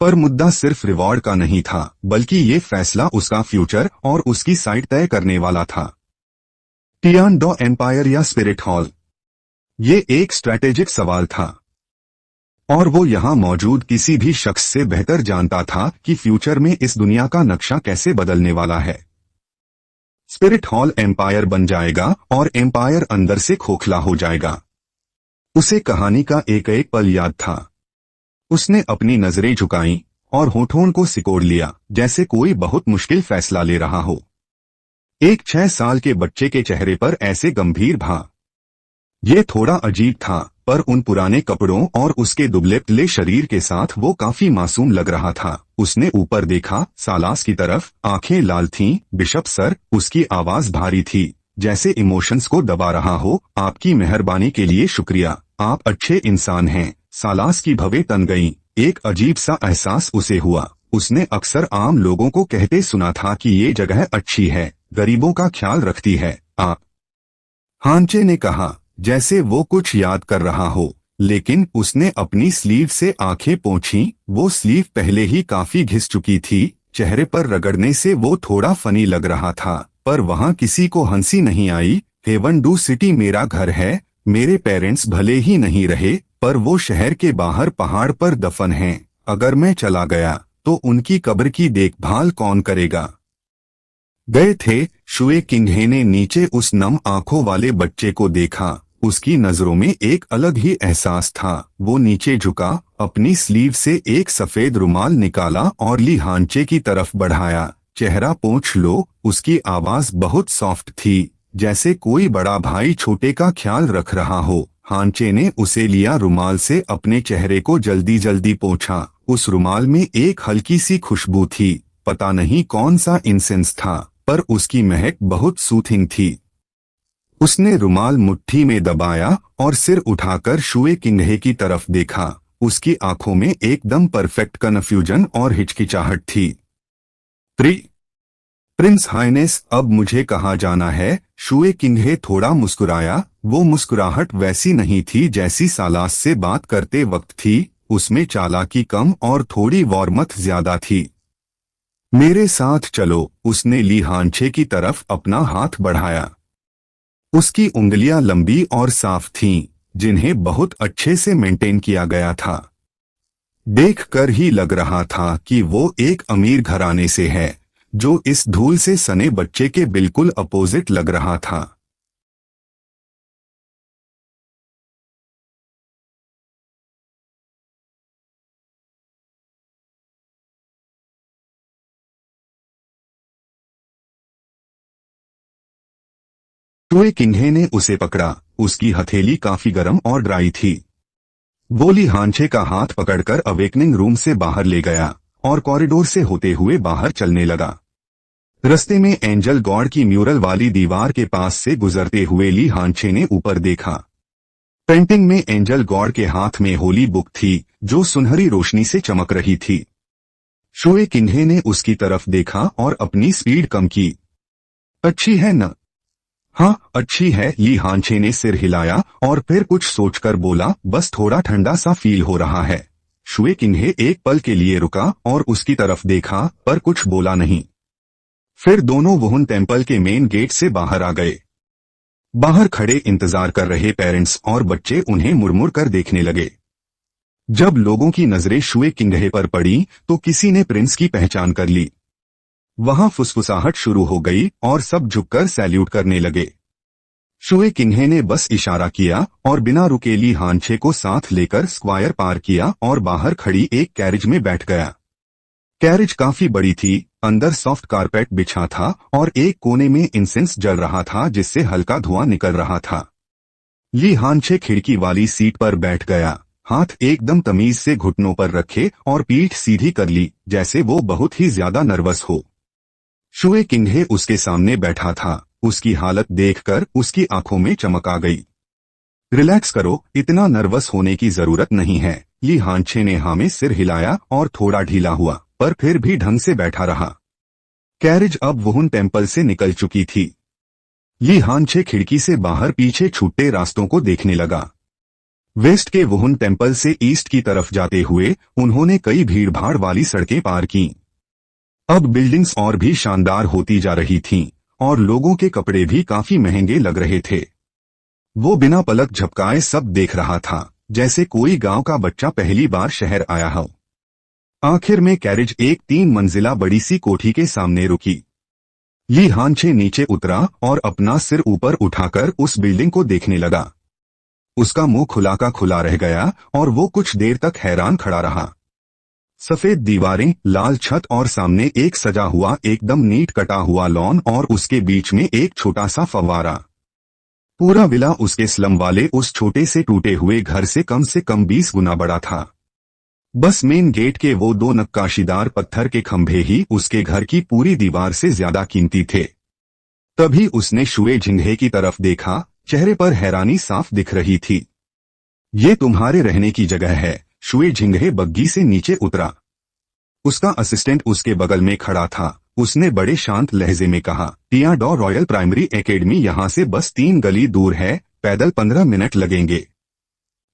Speaker 1: पर मुद्दा सिर्फ रिवॉर्ड का नहीं था, बल्कि ये फैसला उसका फ्यूचर और उसकी साइड तय करने वाला था। टियान डॉ एम्पायर या स्पिरिट हॉल, ये एक स्ट्रैटेजिक सवाल था। और वो यहां मौजूद किसी भी शख्स से बेहतर जानता था कि फ्यूचर में इस दुनिया का नक्शा कैसे बदलने वाला है। स्पिरिट हॉल एम्पायर बन जाएगा और एम्पायर अंदर से खोखला हो जाएगा। उसे कहानी का एक एक पल याद था। उसने अपनी नजरें झुकाईं और होठों को सिकोड़ लिया, जैसे कोई बहुत मुश्किल फैसला ले रहा हो। एक 6 साल के बच्चे के चेहरे पर ऐसे गंभीर भाव। ये थोड़ा अजीब था, पर उन पुराने कपड़ों और उसके दुबले पतले शरीर के साथ वो काफी मासूम लग रहा था। उसने ऊपर देखा, सालास की तरफ। आंखें लाल थीं। बिशप सर, उसकी आवाज भारी थी, जैसे इमोशंस को दबा रहा हो। आपकी मेहरबानी के लिए शुक्रिया। आप अच्छे इंसान हैं। सालास की भवें तन गईं। एक अजीब सा एहसास उसे हुआ। उसने अक्सर आम लोगों को कहते सुना था कि ये जगह अच्छी है, गरीबों का ख्याल रखती है। हांचे ने कहा, जैसे वो कुछ याद कर रहा हो। लेकिन उसने अपनी स्लीव से आंखें पोंछीं। वो स्लीव पहले ही काफी घिस चुकी थी। चेहरे पर रगड़ने से वो थोड़ा फनी लग रहा था, पर वहां किसी को हंसी नहीं आई। हेवन डू सिटी मेरा घर है। मेरे पेरेंट्स भले ही नहीं रहे, पर वो शहर के बाहर पहाड़ पर दफन हैं। अगर मैं चला गया तो उनकी कब्र की देखभाल कौन करेगा? गए थे। शुए किंघे ने नीचे उस नम आंखों वाले बच्चे को देखा। उसकी नजरों में एक अलग ही एहसास था। वो नीचे झुका, अपनी स्लीव से एक सफेद रुमाल निकाला और ली हांचे की तरफ बढ़ाया। चेहरा पोंछ लो। उसकी आवाज बहुत सॉफ्ट थी, जैसे कोई बड़ा भाई छोटे का ख्याल रख रहा हो। हांचे ने उसे लिया, रुमाल से अपने चेहरे को जल्दी जल्दी पोंछा। उस रुमाल में एक हल्की सी खुशबू थी। पता नहीं कौन सा इंसेंस था, पर उसकी महक बहुत सूथिंग थी। उसने रुमाल मुट्ठी में दबाया और सिर उठाकर शुए किंघे की तरफ देखा। उसकी आंखों में एकदम परफेक्ट कन्फ्यूजन और हिचकिचाहट थी। प्रिंस हाइनेस, अब मुझे कहाँ जाना है? शुए किंघे थोड़ा मुस्कुराया। वो मुस्कुराहट वैसी नहीं थी जैसी सालास से बात करते वक्त थी। उसमें चालाकी कम और थोड़ी वार्मथ ज्यादा थी। मेरे साथ चलो। उसने ली हांचे की तरफ अपना हाथ बढ़ाया। उसकी उंगलियां लंबी और साफ थीं, जिन्हें बहुत अच्छे से मेंटेन किया गया था। देखकर ही लग रहा था कि वो एक अमीर घराने से है, जो इस धूल से सने बच्चे के बिल्कुल अपोजिट लग रहा था। शुए किंघे ने उसे पकड़ा। उसकी हथेली काफी गर्म और ड्राई थी। वो ली हांचे का हाथ पकड़कर अवेकनिंग रूम से बाहर ले गया और कॉरिडोर से होते हुए बाहर चलने लगा। रस्ते में एंजल गॉड की म्यूरल वाली दीवार के पास से गुजरते हुए ली हांचे ने ऊपर देखा। पेंटिंग में एंजल गॉड के हाथ में होली बुक थी, जो सुनहरी रोशनी से चमक रही थी। शुए किंघे ने उसकी तरफ देखा और अपनी स्पीड कम की। अच्छी है न? हाँ, अच्छी है। ली हांचे ने सिर हिलाया और फिर कुछ सोचकर बोला, बस थोड़ा ठंडा सा फील हो रहा है। शुए किंघे एक पल के लिए रुका और उसकी तरफ देखा, पर कुछ बोला नहीं। फिर दोनों वुहुन टेम्पल के मेन गेट से बाहर आ गए। बाहर खड़े इंतजार कर रहे पेरेंट्स और बच्चे उन्हें मुड़मुड़ कर देखने लगे। जब लोगों की नजरें शुए किंघे पर पड़ी तो किसी ने प्रिंस की पहचान कर ली। वहां फुसफुसाहट शुरू हो गई और सब झुककर सैल्यूट करने लगे। शुए किंघे ने बस इशारा किया और बिना रुके ली हांचे को साथ लेकर स्क्वायर पार किया और बाहर खड़ी एक कैरिज में बैठ गया। कैरिज काफी बड़ी थी। अंदर सॉफ्ट कारपेट बिछा था और एक कोने में इंसेंस जल रहा था, जिससे हल्का धुआं निकल रहा था। ली हांचे खिड़की वाली सीट पर बैठ गया, हाथ एकदम तमीज से घुटनों पर रखे और पीठ सीधी कर ली, जैसे वो बहुत ही ज्यादा नर्वस हो। शुए किंघे उसके सामने बैठा था। उसकी हालत देखकर उसकी आंखों में चमक आ गई। रिलैक्स करो, इतना नर्वस होने की जरूरत नहीं है। ली हांचे ने हाँ में सिर हिलाया और थोड़ा ढीला हुआ, पर फिर भी ढंग से बैठा रहा। कैरिज अब वुहुन टेम्पल से निकल चुकी थी। ली हांचे खिड़की से बाहर पीछे छूटे रास्तों को देखने लगा। वेस्ट के वुहुन टेम्पल से ईस्ट की तरफ जाते हुए उन्होंने कई भीड़भाड़ वाली सड़कें पार की। अब बिल्डिंग्स और भी शानदार होती जा रही थीं और लोगों के कपड़े भी काफी महंगे लग रहे थे। वो बिना पलक झपकाए सब देख रहा था, जैसे कोई गांव का बच्चा पहली बार शहर आया हो। आखिर में कैरिज एक 3 मंजिला बड़ी सी कोठी के सामने रुकी। ली हांचे नीचे उतरा और अपना सिर ऊपर उठाकर उस बिल्डिंग को देखने लगा। उसका मुंह खुला का खुला रह गया और वो कुछ देर तक हैरान खड़ा रहा। सफेद दीवारें, लाल छत और सामने एक सजा हुआ एकदम नीट कटा हुआ लॉन और उसके बीच में एक छोटा सा फव्वारा। पूरा विला उसके स्लम वाले उस छोटे से टूटे हुए घर से कम 20 गुना बड़ा था। बस मेन गेट के वो 2 नक्काशीदार पत्थर के खंभे ही उसके घर की पूरी दीवार से ज्यादा कीमती थे। तभी उसने शुए किंघे की तरफ देखा। चेहरे पर हैरानी साफ दिख रही थी। ये तुम्हारे रहने की जगह है। शुए झिंगहे बग्गी से नीचे उतरा। उसका असिस्टेंट उसके बगल में खड़ा था। उसने बड़े शांत लहजे में कहा, टियाडो रॉयल प्राइमरी एकेडमी यहाँ से बस 3 गली दूर है, पैदल 15 मिनट लगेंगे।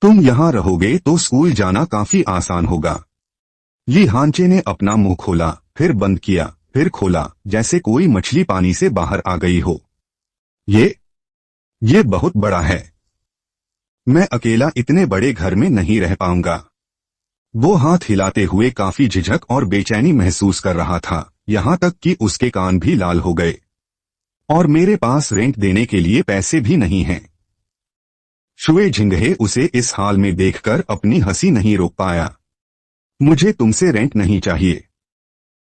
Speaker 1: तुम यहाँ रहोगे तो स्कूल जाना काफी आसान होगा। ली हांचे ने अपना मुंह खोला, फिर बंद किया, फिर खोला, जैसे कोई मछली पानी से बाहर आ गई हो। ये बहुत बड़ा है। मैं अकेला इतने बड़े घर में नहीं रह पाऊंगा। वो हाथ हिलाते हुए काफी झिझक और बेचैनी महसूस कर रहा था, यहाँ तक कि उसके कान भी लाल हो गए। और मेरे पास रेंट देने के लिए पैसे भी नहीं हैं। शुए झिंगहे उसे इस हाल में देखकर अपनी हंसी नहीं रोक पाया। मुझे तुमसे रेंट नहीं चाहिए।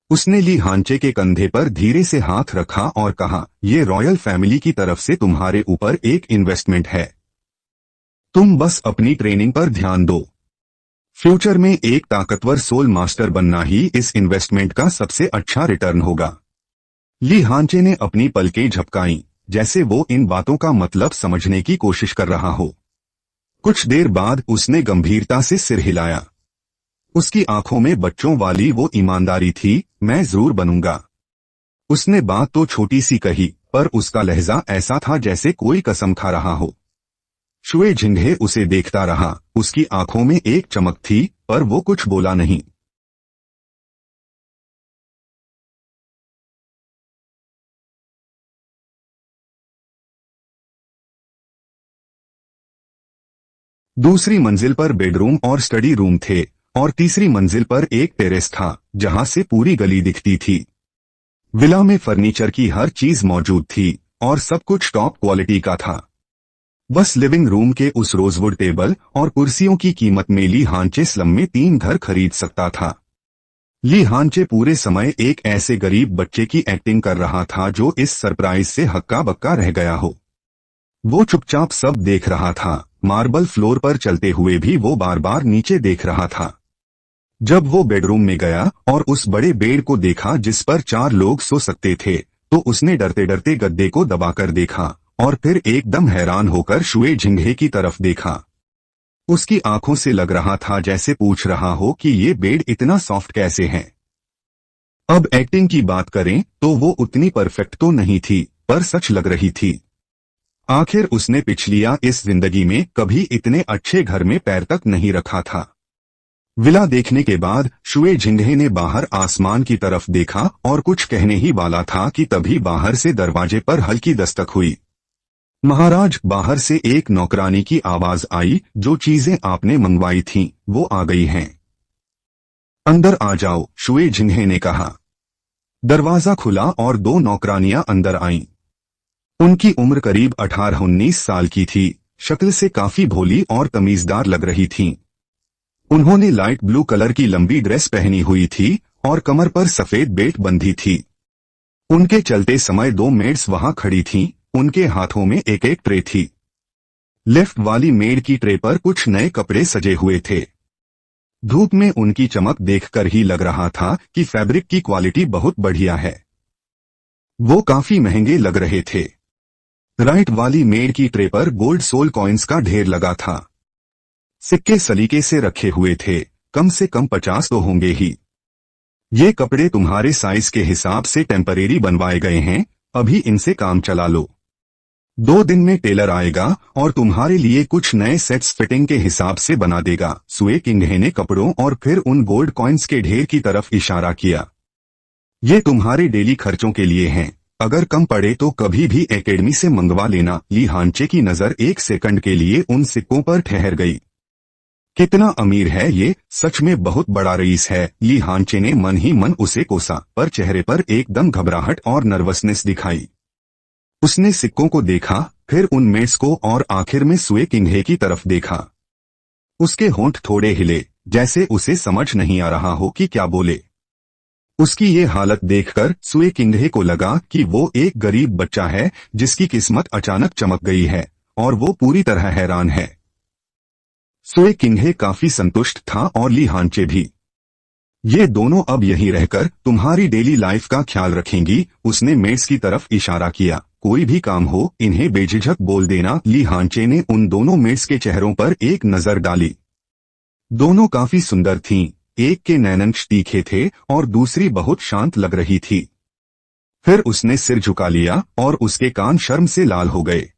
Speaker 1: उसने ली हांचे के कंधे पर धीरे से हाथ रखा और कहा, ये रॉयल फैमिली की तरफ से तुम्हारे ऊपर एक इन्वेस्टमेंट है। तुम बस अपनी ट्रेनिंग पर ध्यान दो। फ्यूचर में एक ताकतवर सोल मास्टर बनना ही इस इन्वेस्टमेंट का सबसे अच्छा रिटर्न होगा। ली हांचे ने अपनी पलकें झपकाईं, जैसे वो इन बातों का मतलब समझने की कोशिश कर रहा हो। कुछ देर बाद उसने गंभीरता से सिर हिलाया। उसकी आंखों में बच्चों वाली वो ईमानदारी थी, मैं जरूर बनूंगा। उसने बात तो छोटी सी कही, पर उसका लहजा ऐसा था जैसे कोई कसम खा रहा हो। शुए झिंगहे उसे देखता रहा। उसकी आंखों में एक चमक थी, पर वो कुछ बोला नहीं। दूसरी मंजिल पर बेडरूम और स्टडी रूम थे, और तीसरी मंजिल पर एक टेरेस था, जहां से पूरी गली दिखती थी। विला में फर्नीचर की हर चीज मौजूद थी, और सब कुछ टॉप क्वालिटी का था। बस लिविंग रूम के उस रोजवुड टेबल और कुर्सियों की कीमत में ली हांचे स्लम में 3 घर खरीद सकता था। ली हांचे पूरे समय एक ऐसे गरीब बच्चे की एक्टिंग कर रहा था जो इस सरप्राइज से हक्का बक्का रह गया हो। वो चुपचाप सब देख रहा था। मार्बल फ्लोर पर चलते हुए भी वो बार बार नीचे देख रहा था। जब वो बेडरूम में गया और उस बड़े बेड को देखा जिस पर 4 लोग सो सकते थे, तो उसने डरते डरते गद्दे को दबाकर देखा और फिर एकदम हैरान होकर शुए झिंगहे की तरफ देखा। उसकी आंखों से लग रहा था जैसे पूछ रहा हो कि ये बेड इतना सॉफ्ट कैसे है। अब एक्टिंग की बात करें तो वो उतनी परफेक्ट तो नहीं थी, पर सच लग रही थी। आखिर उसने पिछलिया इस जिंदगी में कभी इतने अच्छे घर में पैर तक नहीं रखा था। विला देखने के बाद शुए झिंगहे ने बाहर आसमान की तरफ देखा और कुछ कहने ही वाला था कि तभी बाहर से दरवाजे पर हल्की दस्तक हुई। महाराज, बाहर से एक नौकरानी की आवाज आई, जो चीजें आपने मंगवाई थीं, वो आ गई हैं। अंदर आ जाओ, शुए झिंगहे ने कहा। दरवाजा खुला और 2 नौकरानियां अंदर आईं। उनकी उम्र करीब 18-19 साल की थी, शक्ल से काफी भोली और तमीजदार लग रही थीं। उन्होंने लाइट ब्लू कलर की लंबी ड्रेस पहनी हुई थी और कमर पर सफेद बेल्ट बंधी थी। उनके चलते समय 2 मेड्स वहां खड़ी थीं। उनके हाथों में एक एक ट्रे थी। लेफ्ट वाली मेड की ट्रे पर कुछ नए कपड़े सजे हुए थे। धूप में उनकी चमक देखकर ही लग रहा था कि फैब्रिक की क्वालिटी बहुत बढ़िया है। वो काफी महंगे लग रहे थे। राइट वाली मेड की ट्रे पर गोल्ड सोल कॉइन्स का ढेर लगा था। सिक्के सलीके से रखे हुए थे, कम से कम 50 तो होंगे ही। ये कपड़े तुम्हारे साइज के हिसाब से टेम्परेरी बनवाए गए हैं, अभी इनसे काम चला लो। 2 दिन में टेलर आएगा और तुम्हारे लिए कुछ नए सेट्स फिटिंग के हिसाब से बना देगा। शुए झिंगहे ने कपड़ों और फिर उन गोल्ड कॉइन्स के ढेर की तरफ इशारा किया। ये तुम्हारे डेली खर्चों के लिए हैं, अगर कम पड़े तो कभी भी एकेडमी से मंगवा लेना। ली हांचे की नजर एक सेकंड के लिए उन सिक्कों पर ठहर गई। कितना अमीर है ये, सच में बहुत बड़ा रईस है। ली हांचे ने मन ही मन उसे कोसा, पर चेहरे पर एकदम घबराहट और नर्वसनेस दिखाई। उसने सिक्कों को देखा, फिर उन मेड्स को और आखिर में शुए झिंगहे की तरफ देखा। उसके होंठ थोड़े हिले, जैसे उसे समझ नहीं आ रहा हो कि क्या बोले। उसकी ये हालत देखकर शुए झिंगहे को लगा कि वो एक गरीब बच्चा है जिसकी किस्मत अचानक चमक गई है, और वो पूरी तरह हैरान है। शुए झिंगहे काफी संतुष्ट था और ली हांचे भी। ये दोनों अब यहीं रहकर तुम्हारी डेली लाइफ का ख्याल रखेंगी। उसने मेड्स की तरफ इशारा किया। कोई भी काम हो इन्हें बेझिझक बोल देना। ली हांचे ने उन दोनों मेड्स के चेहरों पर एक नजर डाली। दोनों काफी सुंदर थीं। एक के नैनंश तीखे थे और दूसरी बहुत शांत लग रही थी। फिर उसने सिर झुका लिया और उसके कान शर्म से लाल हो गए।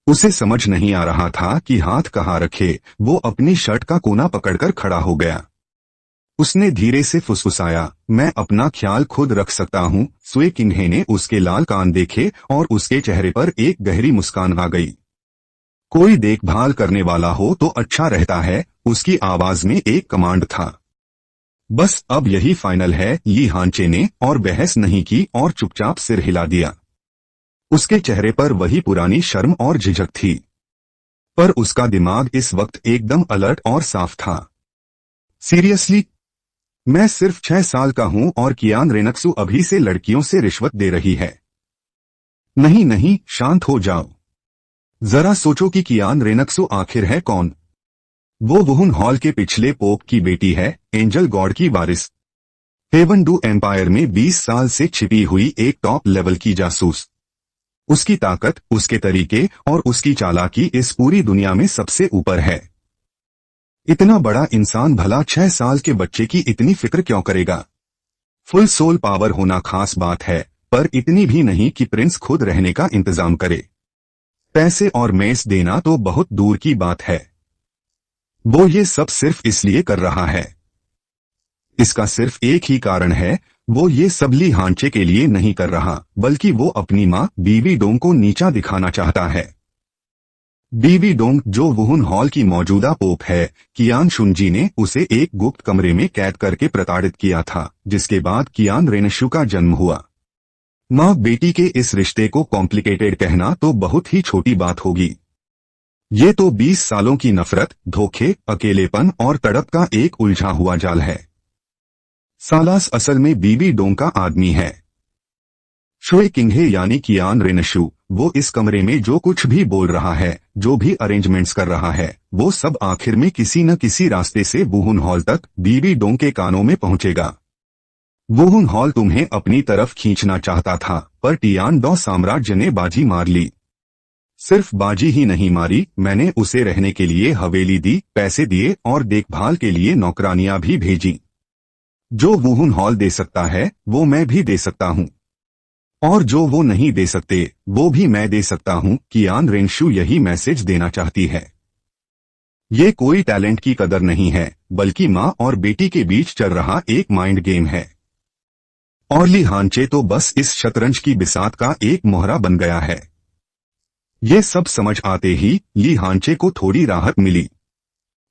Speaker 1: उसे समझ नहीं आ रहा था कि हाथ कहाँ रखे। वो अपनी शर्ट का कोना पकड़कर खड़ा हो गया। उसने धीरे से फुसफुसाया, मैं अपना ख्याल खुद रख सकता हूँ। सुए किंघे ने उसके लाल कान देखे और उसके चेहरे पर एक गहरी मुस्कान आ गई। कोई देखभाल करने वाला हो तो अच्छा रहता है। उसकी आवाज में एक कमांड था। बस अब यही फाइनल है। ली हांचे ने और बहस नहीं की और चुपचाप सिर हिला दिया। उसके चेहरे पर वही पुरानी शर्म और झिझक थी, पर उसका दिमाग इस वक्त एकदम अलर्ट और साफ था। सीरियसली? मैं सिर्फ 6 साल का हूं और कियान रेनक्सू अभी से लड़कियों से रिश्वत दे रही है। नहीं नहीं, शांत हो जाओ। जरा सोचो कि कियान रेनक्सू आखिर है कौन। वो वुहुन हॉल के पिछले पोप की बेटी है, एंजल गॉड की वारिस। हेवन डू एम्पायर में 20 साल से छिपी हुई एक टॉप लेवल की जासूस। उसकी ताकत, उसके तरीके और उसकी चालाकी इस पूरी दुनिया में सबसे ऊपर है। इतना बड़ा इंसान भला 6 साल के बच्चे की इतनी फिक्र क्यों करेगा। फुल सोल पावर होना खास बात है, पर इतनी भी नहीं कि प्रिंस खुद रहने का इंतजाम करे। पैसे और मेस देना तो बहुत दूर की बात है। वो ये सब सिर्फ इसलिए कर रहा है। इसका सिर्फ एक ही कारण है, वो ये सब ली हांचे के लिए नहीं कर रहा, बल्कि वो अपनी माँ बीवी डोंग को नीचा दिखाना चाहता है। बीवी डोंग जो वुहुन हॉल की मौजूदा पोप है, कियान शुनजी ने उसे एक गुप्त कमरे में कैद करके प्रताड़ित किया था, जिसके बाद कियान रेनशु का जन्म हुआ। माँ बेटी के इस रिश्ते को कॉम्प्लिकेटेड कहना तो बहुत ही छोटी बात होगी। ये तो 20 सालों की नफरत, धोखे, अकेलेपन और तड़प का एक उलझा हुआ जाल है। सालास असल में बीवी डोंग का आदमी है। शुए किंघे यानी कियान रेनशु, वो इस कमरे में जो कुछ भी बोल रहा है, जो भी अरेंजमेंट्स कर रहा है, वो सब आखिर में किसी न किसी रास्ते से वुहुन हॉल तक बीवी डोंग के कानों में पहुंचेगा। वुहुन हॉल तुम्हें अपनी तरफ खींचना चाहता था, पर टियान डॉ साम्राज्य ने बाजी मार ली। सिर्फ बाजी ही नहीं मारी, मैंने उसे रहने के लिए हवेली दी, पैसे दिए और देखभाल के लिए नौकरानियां भी भेजी। जो वुहुन हॉल दे सकता है वो मैं भी दे सकता हूँ, और जो वो नहीं दे सकते वो भी मैं दे सकता हूँ। कियान रेनशु यही मैसेज देना चाहती है। ये कोई टैलेंट की कदर नहीं है, बल्कि माँ और बेटी के बीच चल रहा एक माइंड गेम है। और ली हांचे तो बस इस शतरंज की बिसात का एक मोहरा बन गया है। ये सब समझ आते ही ली हांचे को थोड़ी राहत मिली।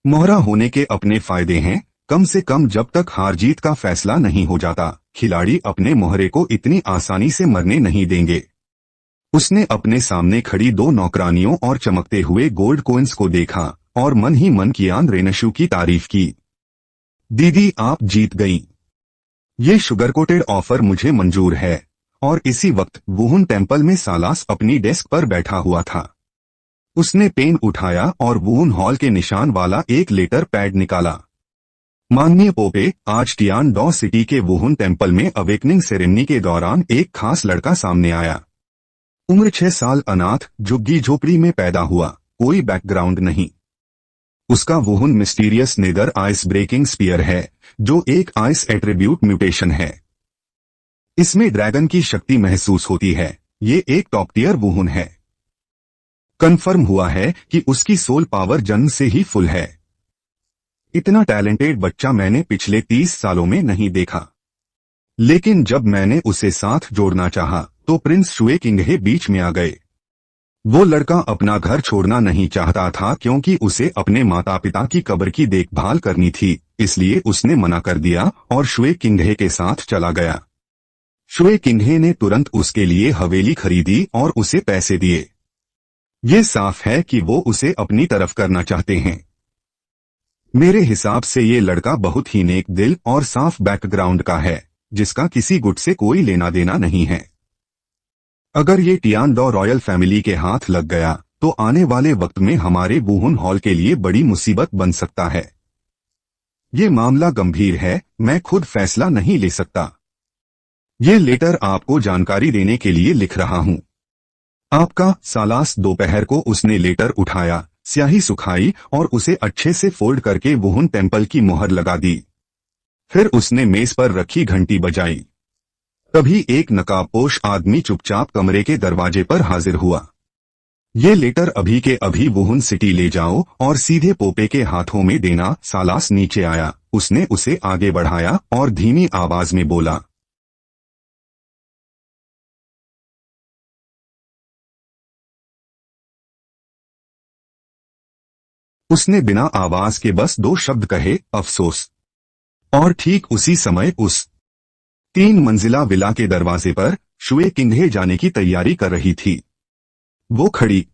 Speaker 1: मोहरा होने के अपने फायदे हैं, कम से कम जब तक हार जीत का फैसला नहीं हो जाता, खिलाड़ी अपने मोहरे को इतनी आसानी से मरने नहीं देंगे। उसने अपने सामने खड़ी 2 नौकरानियों और चमकते हुए गोल्ड कोइंस को देखा और मन ही मन कियान रेनशु की तारीफ की। दीदी आप जीत गईं। ये शुगर कोटेड ऑफर मुझे मंजूर है। और इसी वक्त वुहुन टेम्पल में सालास अपनी डेस्क पर बैठा हुआ था। उसने पेन उठाया और वुहुन हॉल के निशान वाला एक लेटर पैड निकाला। माननीय पोपे, आज टियान डॉ सिटी के वुहुन टेम्पल में अवेकनिंग सेरेमनी के दौरान एक खास लड़का सामने आया। उम्र 6 साल, अनाथ, झुग्गी झोपड़ी में पैदा हुआ, कोई बैकग्राउंड नहीं। उसका वुहुन mysterious nether ice breaking spear है, जो एक आइस एट्रीब्यूट म्यूटेशन है। इसमें ड्रैगन की शक्ति महसूस होती है। ये एक टॉप टियर वुहुन है। कंफर्म हुआ है कि उसकी सोल पावर जन्म से ही फुल है। इतना टैलेंटेड बच्चा मैंने पिछले 30 सालों में नहीं देखा। लेकिन जब मैंने उसे साथ जोड़ना चाहा, तो प्रिंस शुए किंघे बीच में आ गए। वो लड़का अपना घर छोड़ना नहीं चाहता था, क्योंकि उसे अपने माता पिता की कब्र की देखभाल करनी थी, इसलिए उसने मना कर दिया और शुए किंघे के साथ चला गया। शुए किंघे ने तुरंत उसके लिए हवेली खरीदी और उसे पैसे दिए। ये साफ है कि वो उसे अपनी तरफ करना चाहते हैं। मेरे हिसाब से ये लड़का बहुत ही नेक दिल और साफ बैकग्राउंड का है, जिसका किसी गुट से कोई लेना देना नहीं है। अगर ये टियान डॉ रॉयल फैमिली के हाथ लग गया, तो आने वाले वक्त में हमारे वुहुन हॉल के लिए बड़ी मुसीबत बन सकता है। ये मामला गंभीर है, मैं खुद फैसला नहीं ले सकता। ये लेटर आपको जानकारी देने के लिए लिख रहा हूँ। आपका सालास। दोपहर को उसने लेटर उठाया, स्याही सुखाई और उसे अच्छे से फोल्ड करके वुहन टेम्पल की मुहर लगा दी। फिर उसने मेज पर रखी घंटी बजाई। तभी एक नकाबपोश आदमी चुपचाप कमरे के दरवाजे पर हाजिर हुआ। ये लेटर अभी के अभी वुहन सिटी ले जाओ और सीधे पोपे के हाथों में देना। सालास नीचे आया, उसने उसे आगे बढ़ाया और धीमी आवाज में बोला, उसने बिना आवाज के बस 2 शब्द कहे, अफसोस। और ठीक उसी समय उस 3 मंजिला विला के दरवाजे पर शुए किंघे जाने की तैयारी कर रही थी। वो खड़ी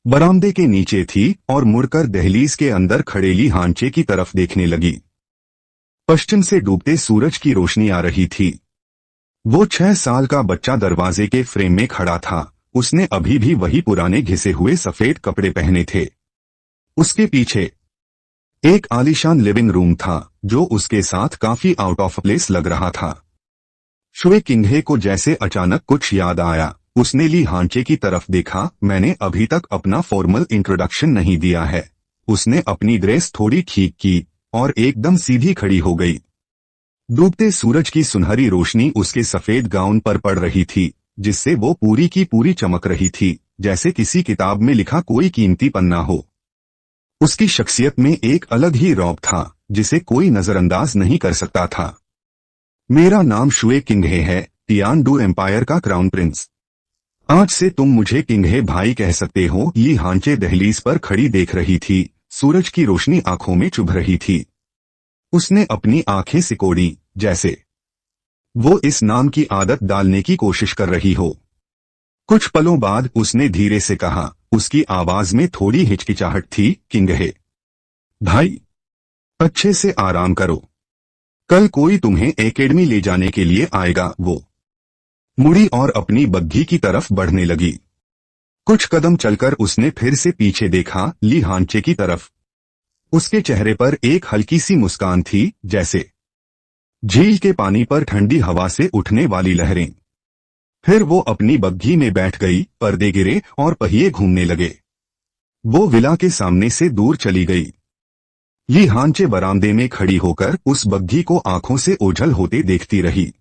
Speaker 1: बरामदे के नीचे थी और मुड़कर दहलीज के अंदर खड़े ली हांचे की तरफ देखने लगी। पश्चिम से डूबते सूरज की रोशनी आ रही थी। वो 6 साल का बच्चा दरवाजे के फ्रेम में खड़ा था। उसने अभी भी वही पुराने घिसे हुए सफेद कपड़े पहने थे। उसके पीछे एक आलीशान लिविंग रूम था जो उसके साथ काफी आउट ऑफ प्लेस लग रहा था। शुए किंघे को जैसे अचानक कुछ याद आया। उसने ली हांचे की तरफ देखा। मैंने अभी तक अपना फॉर्मल इंट्रोडक्शन नहीं दिया है। उसने अपनी ड्रेस थोड़ी ठीक की और एकदम सीधी खड़ी हो गई। डूबते सूरज की सुनहरी रोशनी उसके सफेद गाउन पर पड़ रही थी, जिससे वो पूरी की पूरी चमक रही थी, जैसे किसी किताब में लिखा कोई कीमती पन्ना हो। उसकी शख्सियत में एक अलग ही रौब था जिसे कोई नजरअंदाज नहीं कर सकता था। मेरा नाम शुए किंघे है, टियान-डू एम्पायर का क्राउन प्रिंस। आज से तुम मुझे किंघे भाई कह सकते हो। ये हांचे दहलीज पर खड़ी देख रही थी। सूरज की रोशनी आंखों में चुभ रही थी। उसने अपनी आंखें सिकोड़ी, जैसे वो इस नाम की आदत डालने की कोशिश कर रही हो। कुछ पलों बाद उसने धीरे से कहा, उसकी आवाज में थोड़ी हिचकिचाहट थी, किंघे भाई, अच्छे से आराम करो। कल कोई तुम्हें एकेडमी ले जाने के लिए आएगा। वो मुड़ी और अपनी बग्घी की तरफ बढ़ने लगी। कुछ कदम चलकर उसने फिर से पीछे देखा, ली हांचे की तरफ। उसके चेहरे पर एक हल्की सी मुस्कान थी, जैसे झील के पानी पर ठंडी हवा से उठने वाली लहरें। फिर वो अपनी बग्घी में बैठ गई, पर्दे गिरे और पहिए घूमने लगे। वो विला के सामने से दूर चली गई। ये हांचे बरामदे में खड़ी होकर उस बग्घी को आंखों से ओझल होते देखती रही।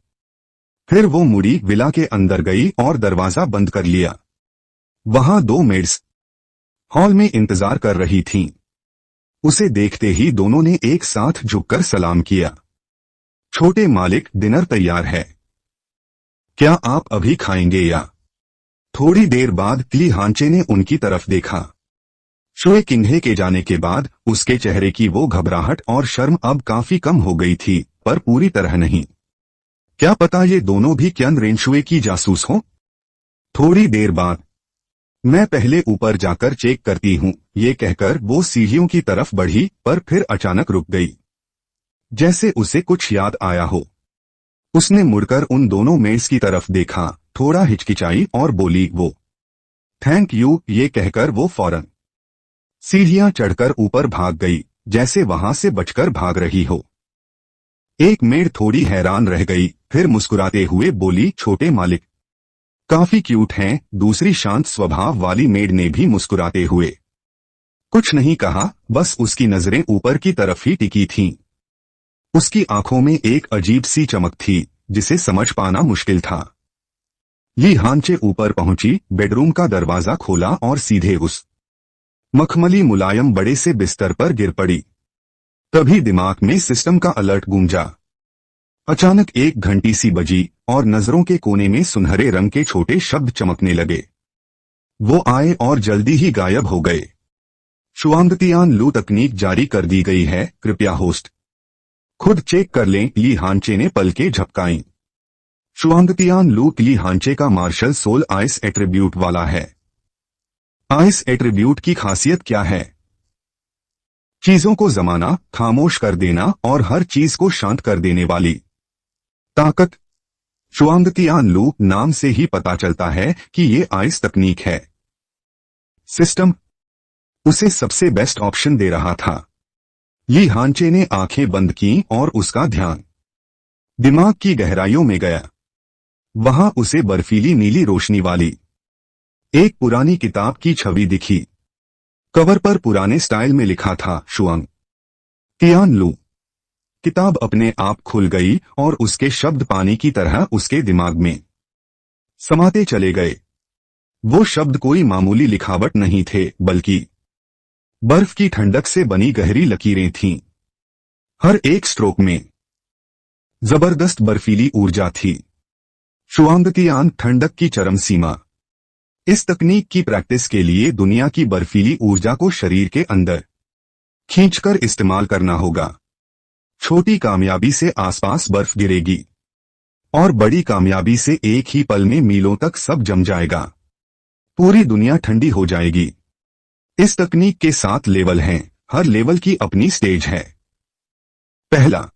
Speaker 1: फिर वो मुड़ी, विला के अंदर गई और दरवाजा बंद कर लिया। वहां 2 मेड्स हॉल में इंतजार कर रही थीं। उसे देखते ही दोनों ने एक साथ झुककर सलाम किया। छोटे मालिक, डिनर तैयार है। क्या आप अभी खाएंगे या? थोड़ी देर बाद ली हांचे ने उनकी तरफ देखा। शुए किंघे के जाने के बाद उसके चेहरे की वो घबराहट और शर्म अब काफी कम हो गई थी, पर पूरी तरह नहीं। क्या पता ये दोनों भी क्यन रेनशुए की जासूस हों? थोड़ी देर बाद, मैं पहले ऊपर जाकर चेक करती हूँ, ये कहकर वो सीढ़ियों की तरफ बढ़ी, पर फिर अचानक रुक गई, जैसे उसे कुछ याद आया हो। उसने मुड़कर उन दोनों मेड्स की तरफ देखा, थोड़ा हिचकिचाई और बोली, वो थैंक यू। ये कहकर वो फौरन सीढ़ियां चढ़कर ऊपर भाग गई, जैसे वहां से बचकर भाग रही हो। एक मेड थोड़ी हैरान रह गई, फिर मुस्कुराते हुए बोली, छोटे मालिक काफी क्यूट हैं। दूसरी शांत स्वभाव वाली मेड ने भी मुस्कुराते हुए कुछ नहीं कहा, बस उसकी नजरें ऊपर की तरफ ही टिकी थीं। उसकी आंखों में एक अजीब सी चमक थी, जिसे समझ पाना मुश्किल था। ली हांचे ऊपर पहुंची, बेडरूम का दरवाजा खोला और सीधे उस मखमली मुलायम बड़े से बिस्तर पर गिर पड़ी। तभी दिमाग में सिस्टम का अलर्ट गूंजा। अचानक एक घंटी सी बजी और नजरों के कोने में सुनहरे रंग के छोटे शब्द चमकने लगे। वो आए और जल्दी ही गायब हो गए। शुआंगतियान लू तकनीक जारी कर दी गई है, कृपया होस्ट खुद चेक कर लें। ली हांचे ने पलकें झपकाईं। शुआंगतियान लू ली हांचे का मार्शल सोल आइस एट्रीब्यूट वाला है। आइस एट्रीब्यूट की खासियत क्या है? चीजों को जमाना, खामोश कर देना और हर चीज को शांत कर देने वाली ताकत। शुआंगतियान लू नाम से ही पता चलता है कि ये आइस तकनीक है। सिस्टम उसे सबसे बेस्ट ऑप्शन दे रहा था। ली हांचे ने आंखें बंद की और उसका ध्यान दिमाग की गहराइयों में गया। वहां उसे बर्फीली नीली रोशनी वाली एक पुरानी किताब की छवि दिखी। कवर पर पुराने स्टाइल में लिखा था शुआंग तियान लू। किताब अपने आप खुल गई और उसके शब्द पानी की तरह उसके दिमाग में समाते चले गए। वो शब्द कोई मामूली लिखावट नहीं थे, बल्कि बर्फ की ठंडक से बनी गहरी लकीरें थीं। हर एक स्ट्रोक में जबरदस्त बर्फीली ऊर्जा थी। शुआंग तियान ठंडक की चरम सीमा। इस तकनीक की प्रैक्टिस के लिए दुनिया की बर्फीली ऊर्जा को शरीर के अंदर खींचकर इस्तेमाल करना होगा। छोटी कामयाबी से आसपास बर्फ गिरेगी और बड़ी कामयाबी से एक ही पल में मीलों तक सब जम जाएगा। पूरी दुनिया ठंडी हो जाएगी। इस तकनीक के 7 लेवल हैं। हर लेवल की अपनी स्टेज है। पहला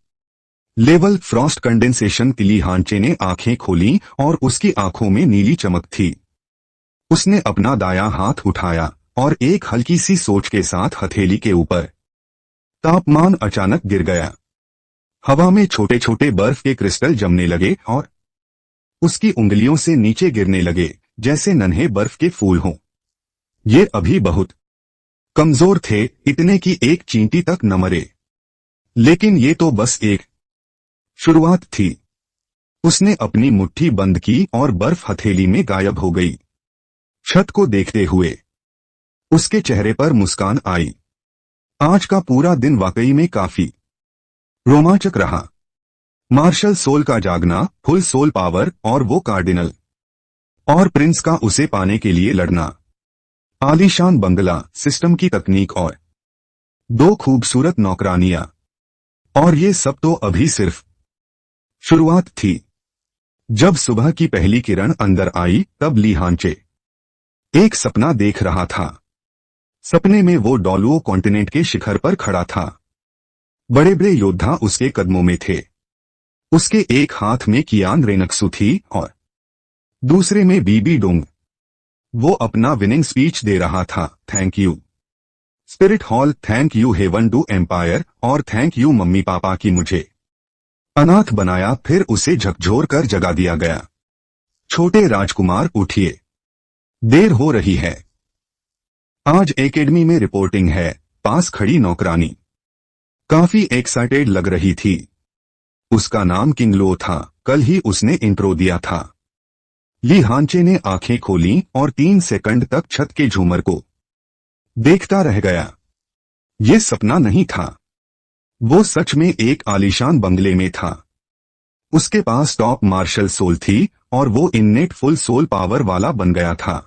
Speaker 1: लेवल फ्रॉस्ट कंडेंसेशन। ली हांचे ने आंखें खोली और उसकी आंखों में नीली चमक थी। उसने अपना दायां हाथ उठाया और एक हल्की सी सोच के साथ हथेली के ऊपर तापमान अचानक गिर गया। हवा में छोटे छोटे बर्फ के क्रिस्टल जमने लगे और उसकी उंगलियों से नीचे गिरने लगे, जैसे नन्हे बर्फ के फूल हों। ये अभी बहुत कमजोर थे, इतने की एक चींटी तक न मरे। लेकिन ये तो बस एक शुरुआत थी। उसने अपनी मुट्ठी बंद की और बर्फ हथेली में गायब हो गई। छत को देखते हुए उसके चेहरे पर मुस्कान आई। आज का पूरा दिन वाकई में काफी रोमांचक रहा। मार्शल सोल का जागना, फुल सोल पावर और वो कार्डिनल और प्रिंस का उसे पाने के लिए लड़ना। आलीशान बंगला, सिस्टम की तकनीक और 2 खूबसूरत नौकरानियां। और ये सब तो अभी सिर्फ शुरुआत थी। जब सुबह की पहली किरण अंदर आई तब ली हांचे एक सपना देख रहा था। सपने में वो डोलुओ कॉन्टिनेंट के शिखर पर खड़ा था। बड़े बड़े योद्धा उसके कदमों में थे। उसके एक हाथ में कियान रेनक्सु थी और दूसरे में बीबी डोंग। वो अपना विनिंग स्पीच दे रहा था। Thank you spirit hall, thank you heaven to empire और थैंक यू मम्मी पापा की मुझे अनाथ बनाया। फिर उसे झकझोर कर जगा दिया गया। छोटे राजकुमार उठिए, देर हो रही है। आज एकेडमी में रिपोर्टिंग है। पास खड़ी नौकरानी काफी एक्साइटेड लग रही थी। उसका नाम किंगलो था। कल ही उसने इंट्रो दिया था। ली हांचे ने आंखें खोली और 3 सेकंड तक छत के झूमर को देखता रह गया। ये सपना नहीं था, वो सच में एक आलीशान बंगले में था। उसके पास टॉप मार्शल सोल थी और वो इननेट फुल सोल पावर वाला बन गया था।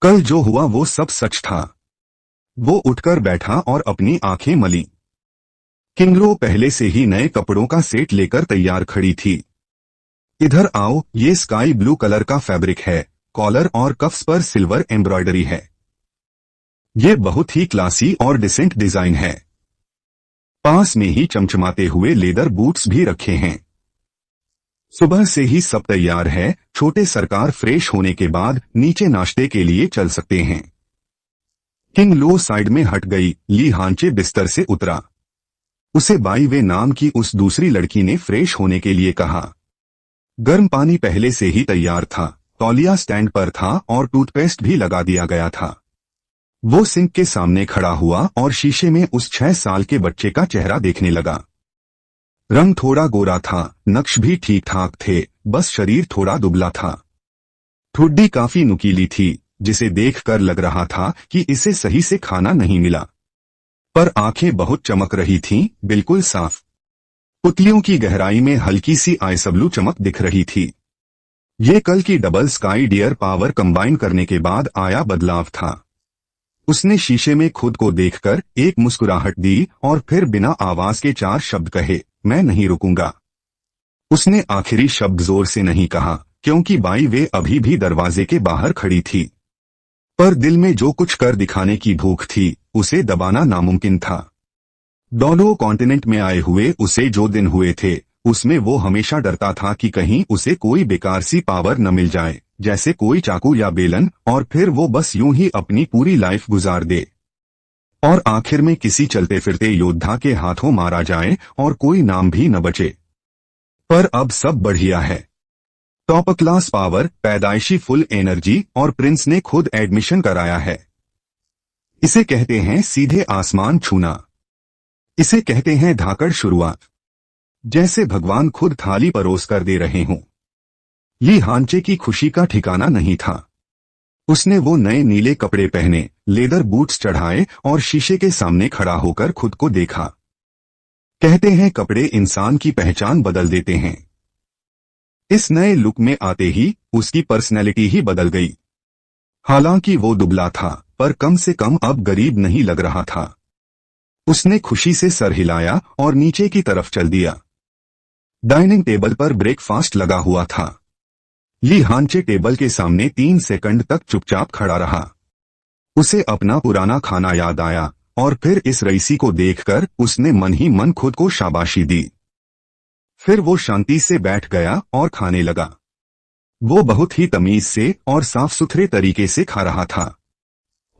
Speaker 1: कल जो हुआ वो सब सच था। वो उठकर बैठा और अपनी आंखें मली। किंगलो पहले से ही नए कपड़ों का सेट लेकर तैयार खड़ी थी। इधर आओ, ये स्काई ब्लू कलर का फैब्रिक है। कॉलर और कफ्स पर सिल्वर एम्ब्रॉयडरी है। ये बहुत ही क्लासी और डिसेंट डिजाइन है। पास में ही चमचमाते हुए लेदर बूट्स भी रखे हैं। सुबह से ही सब तैयार है। छोटे सरकार फ्रेश होने के बाद नीचे नाश्ते के लिए चल सकते हैं। किंग लो साइड में हट गई। ली हांचे बिस्तर से उतरा। उसे बाई वे नाम की उस दूसरी लड़की ने फ्रेश होने के लिए कहा। गर्म पानी पहले से ही तैयार था। तौलिया स्टैंड पर था और टूथपेस्ट भी लगा दिया गया था। वो सिंक के सामने खड़ा हुआ और शीशे में उस 6 साल के बच्चे का चेहरा देखने लगा। रंग थोड़ा गोरा था, नक्श भी ठीक ठाक थे, बस शरीर थोड़ा दुबला था। ठुड्डी काफी नुकीली थी, जिसे देखकर लग रहा था कि इसे सही से खाना नहीं मिला। पर आंखें बहुत चमक रही थीं, बिल्कुल साफ। पुतलियों की गहराई में हल्की सी आइसब्लू चमक दिख रही थी। ये कल की double sky deer power combine करने के बाद आया बदलाव था। उसने शीशे में खुद को देखकर एक मुस्कुराहट दी और फिर बिना आवाज के 4 शब्द कहे, मैं नहीं रुकूंगा। उसने आखिरी शब्द जोर से नहीं कहा, क्योंकि बाई वे अभी भी दरवाजे के बाहर खड़ी थी। पर दिल में जो कुछ कर दिखाने की भूख थी, उसे दबाना नामुमकिन था। डोलो कॉन्टिनेंट में आए हुए उसे जो दिन हुए थे, उसमें वो हमेशा डरता था कि कहीं उसे कोई बेकार सी पावर न मिल जाए, जैसे कोई चाकू या बेलन, और फिर वो बस यूं ही अपनी पूरी लाइफ गुजार दे। और आखिर में किसी चलते फिरते योद्धा के हाथों मारा जाए और कोई नाम भी न बचे। पर अब सब बढ़िया है। टॉप क्लास पावर, पैदाइशी फुल एनर्जी और प्रिंस ने खुद एडमिशन कराया है। इसे कहते हैं सीधे आसमान छूना। इसे कहते हैं धाकड़ शुरुआत। जैसे भगवान खुद थाली परोस कर दे रहे हों। ली हांचे की खुशी का ठिकाना नहीं था। उसने वो नए नीले कपड़े पहने, लेदर बूट्स चढ़ाए और शीशे के सामने खड़ा होकर खुद को देखा। कहते हैं कपड़े इंसान की पहचान बदल देते हैं। इस नए लुक में आते ही उसकी पर्सनैलिटी ही बदल गई। हालांकि वो दुबला था, पर कम से कम अब गरीब नहीं लग रहा था। उसने खुशी से सर हिलाया और नीचे की तरफ चल दिया। डाइनिंग टेबल पर ब्रेकफास्ट लगा हुआ था। ली हांचे टेबल के सामने 3 सेकंड तक चुपचाप खड़ा रहा। उसे अपना पुराना खाना याद आया और फिर इस रईसी को देखकर उसने मन ही मन खुद को शाबाशी दी। फिर वो शांति से बैठ गया और खाने लगा। वो बहुत ही तमीज से और साफ सुथरे तरीके से खा रहा था।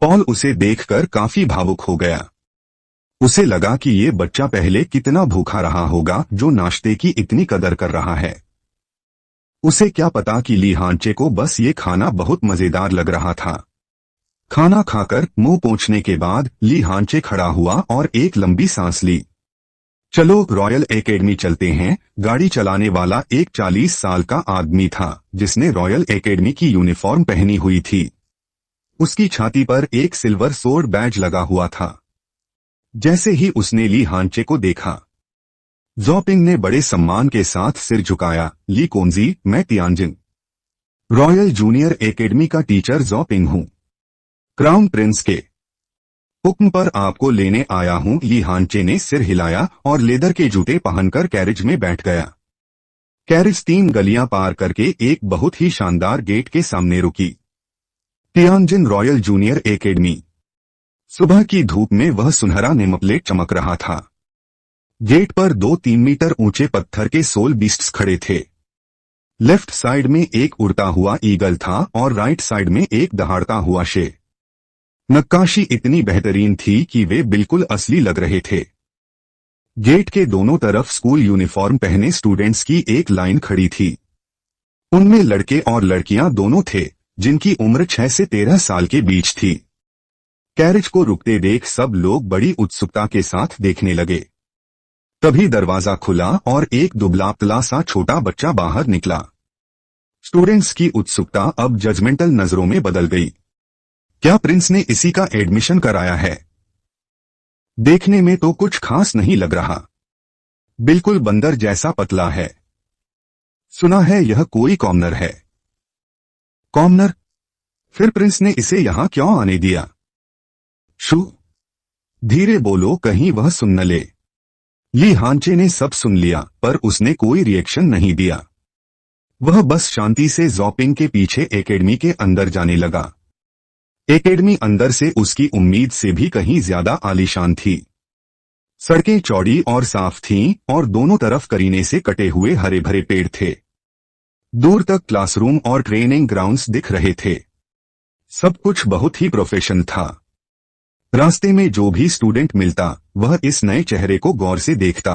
Speaker 1: पॉल उसे देखकर काफी भावुक हो गया। उसे लगा कि ये बच्चा पहले कितना भूखा रहा होगा जो नाश्ते की इतनी कदर कर रहा है। उसे क्या पता कि ली हांचे को बस ये खाना बहुत मजेदार लग रहा था। खाना खाकर मुंह पोंछने के बाद ली हांचे खड़ा हुआ और एक लंबी सांस ली। चलो रॉयल एकेडमी चलते हैं। गाड़ी चलाने वाला एक 40 साल का आदमी था जिसने रॉयल एकेडमी की यूनिफॉर्म पहनी हुई थी। उसकी छाती पर एक सिल्वर सोर्ड बैज लगा हुआ था। जैसे ही उसने ली हांचे को देखा, ज़ोपिंग ने बड़े सम्मान के साथ सिर झुकाया। ली कोंजी, मैं तियानजिन रॉयल जूनियर एकेडमी का टीचर ज़ोपिंग हूँ। क्राउन प्रिंस के हुक्म पर आपको लेने आया हूँ। ली हांचे ने सिर हिलाया और लेदर के जूते पहनकर कैरिज में बैठ गया। कैरिज 3 गलियां पार करके एक बहुत ही शानदार गेट के सामने रुकी। Tianjin royal junior academy. सुबह की धूप में वह सुनहरा नेमप्लेट चमक रहा था। गेट पर 2-3 मीटर ऊंचे पत्थर के सोल बीस्ट्स खड़े थे। लेफ्ट साइड में एक उड़ता हुआ ईगल था और राइट साइड में एक दहाड़ता हुआ शेर। नक्काशी इतनी बेहतरीन थी कि वे बिल्कुल असली लग रहे थे। गेट के दोनों तरफ स्कूल यूनिफॉर्म पहने स्टूडेंट्स की एक लाइन खड़ी थी। उनमें लड़के और लड़कियां दोनों थे, जिनकी उम्र 6 से 13 साल के बीच थी। कैरिज को रुकते देख सब लोग बड़ी उत्सुकता के साथ देखने लगे। तभी दरवाजा खुला और एक दुबला पतला सा छोटा बच्चा बाहर निकला। स्टूडेंट्स की उत्सुकता अब जजमेंटल नजरों में बदल गई। क्या प्रिंस ने इसी का एडमिशन कराया है? देखने में तो कुछ खास नहीं लग रहा। बिल्कुल बंदर जैसा पतला है। सुना है यह कोई कॉमनर है। कॉमनर? फिर प्रिंस ने इसे यहां क्यों आने दिया? शू, धीरे बोलो कहीं वह सुन न ले। ली हांचे ने सब सुन लिया, पर उसने कोई रिएक्शन नहीं दिया। वह बस शांति से ज़ोपिंग के पीछे एकेडमी के अंदर जाने लगा। एकेडमी अंदर से उसकी उम्मीद से भी कहीं ज्यादा आलीशान थी। सड़कें चौड़ी और साफ थीं और दोनों तरफ करीने से कटे हुए हरे भरे पेड़ थे। दूर तक क्लासरूम और ट्रेनिंग ग्राउंड्स दिख रहे थे। सब कुछ बहुत ही प्रोफेशनल था। रास्ते में जो भी स्टूडेंट मिलता वह इस नए चेहरे को गौर से देखता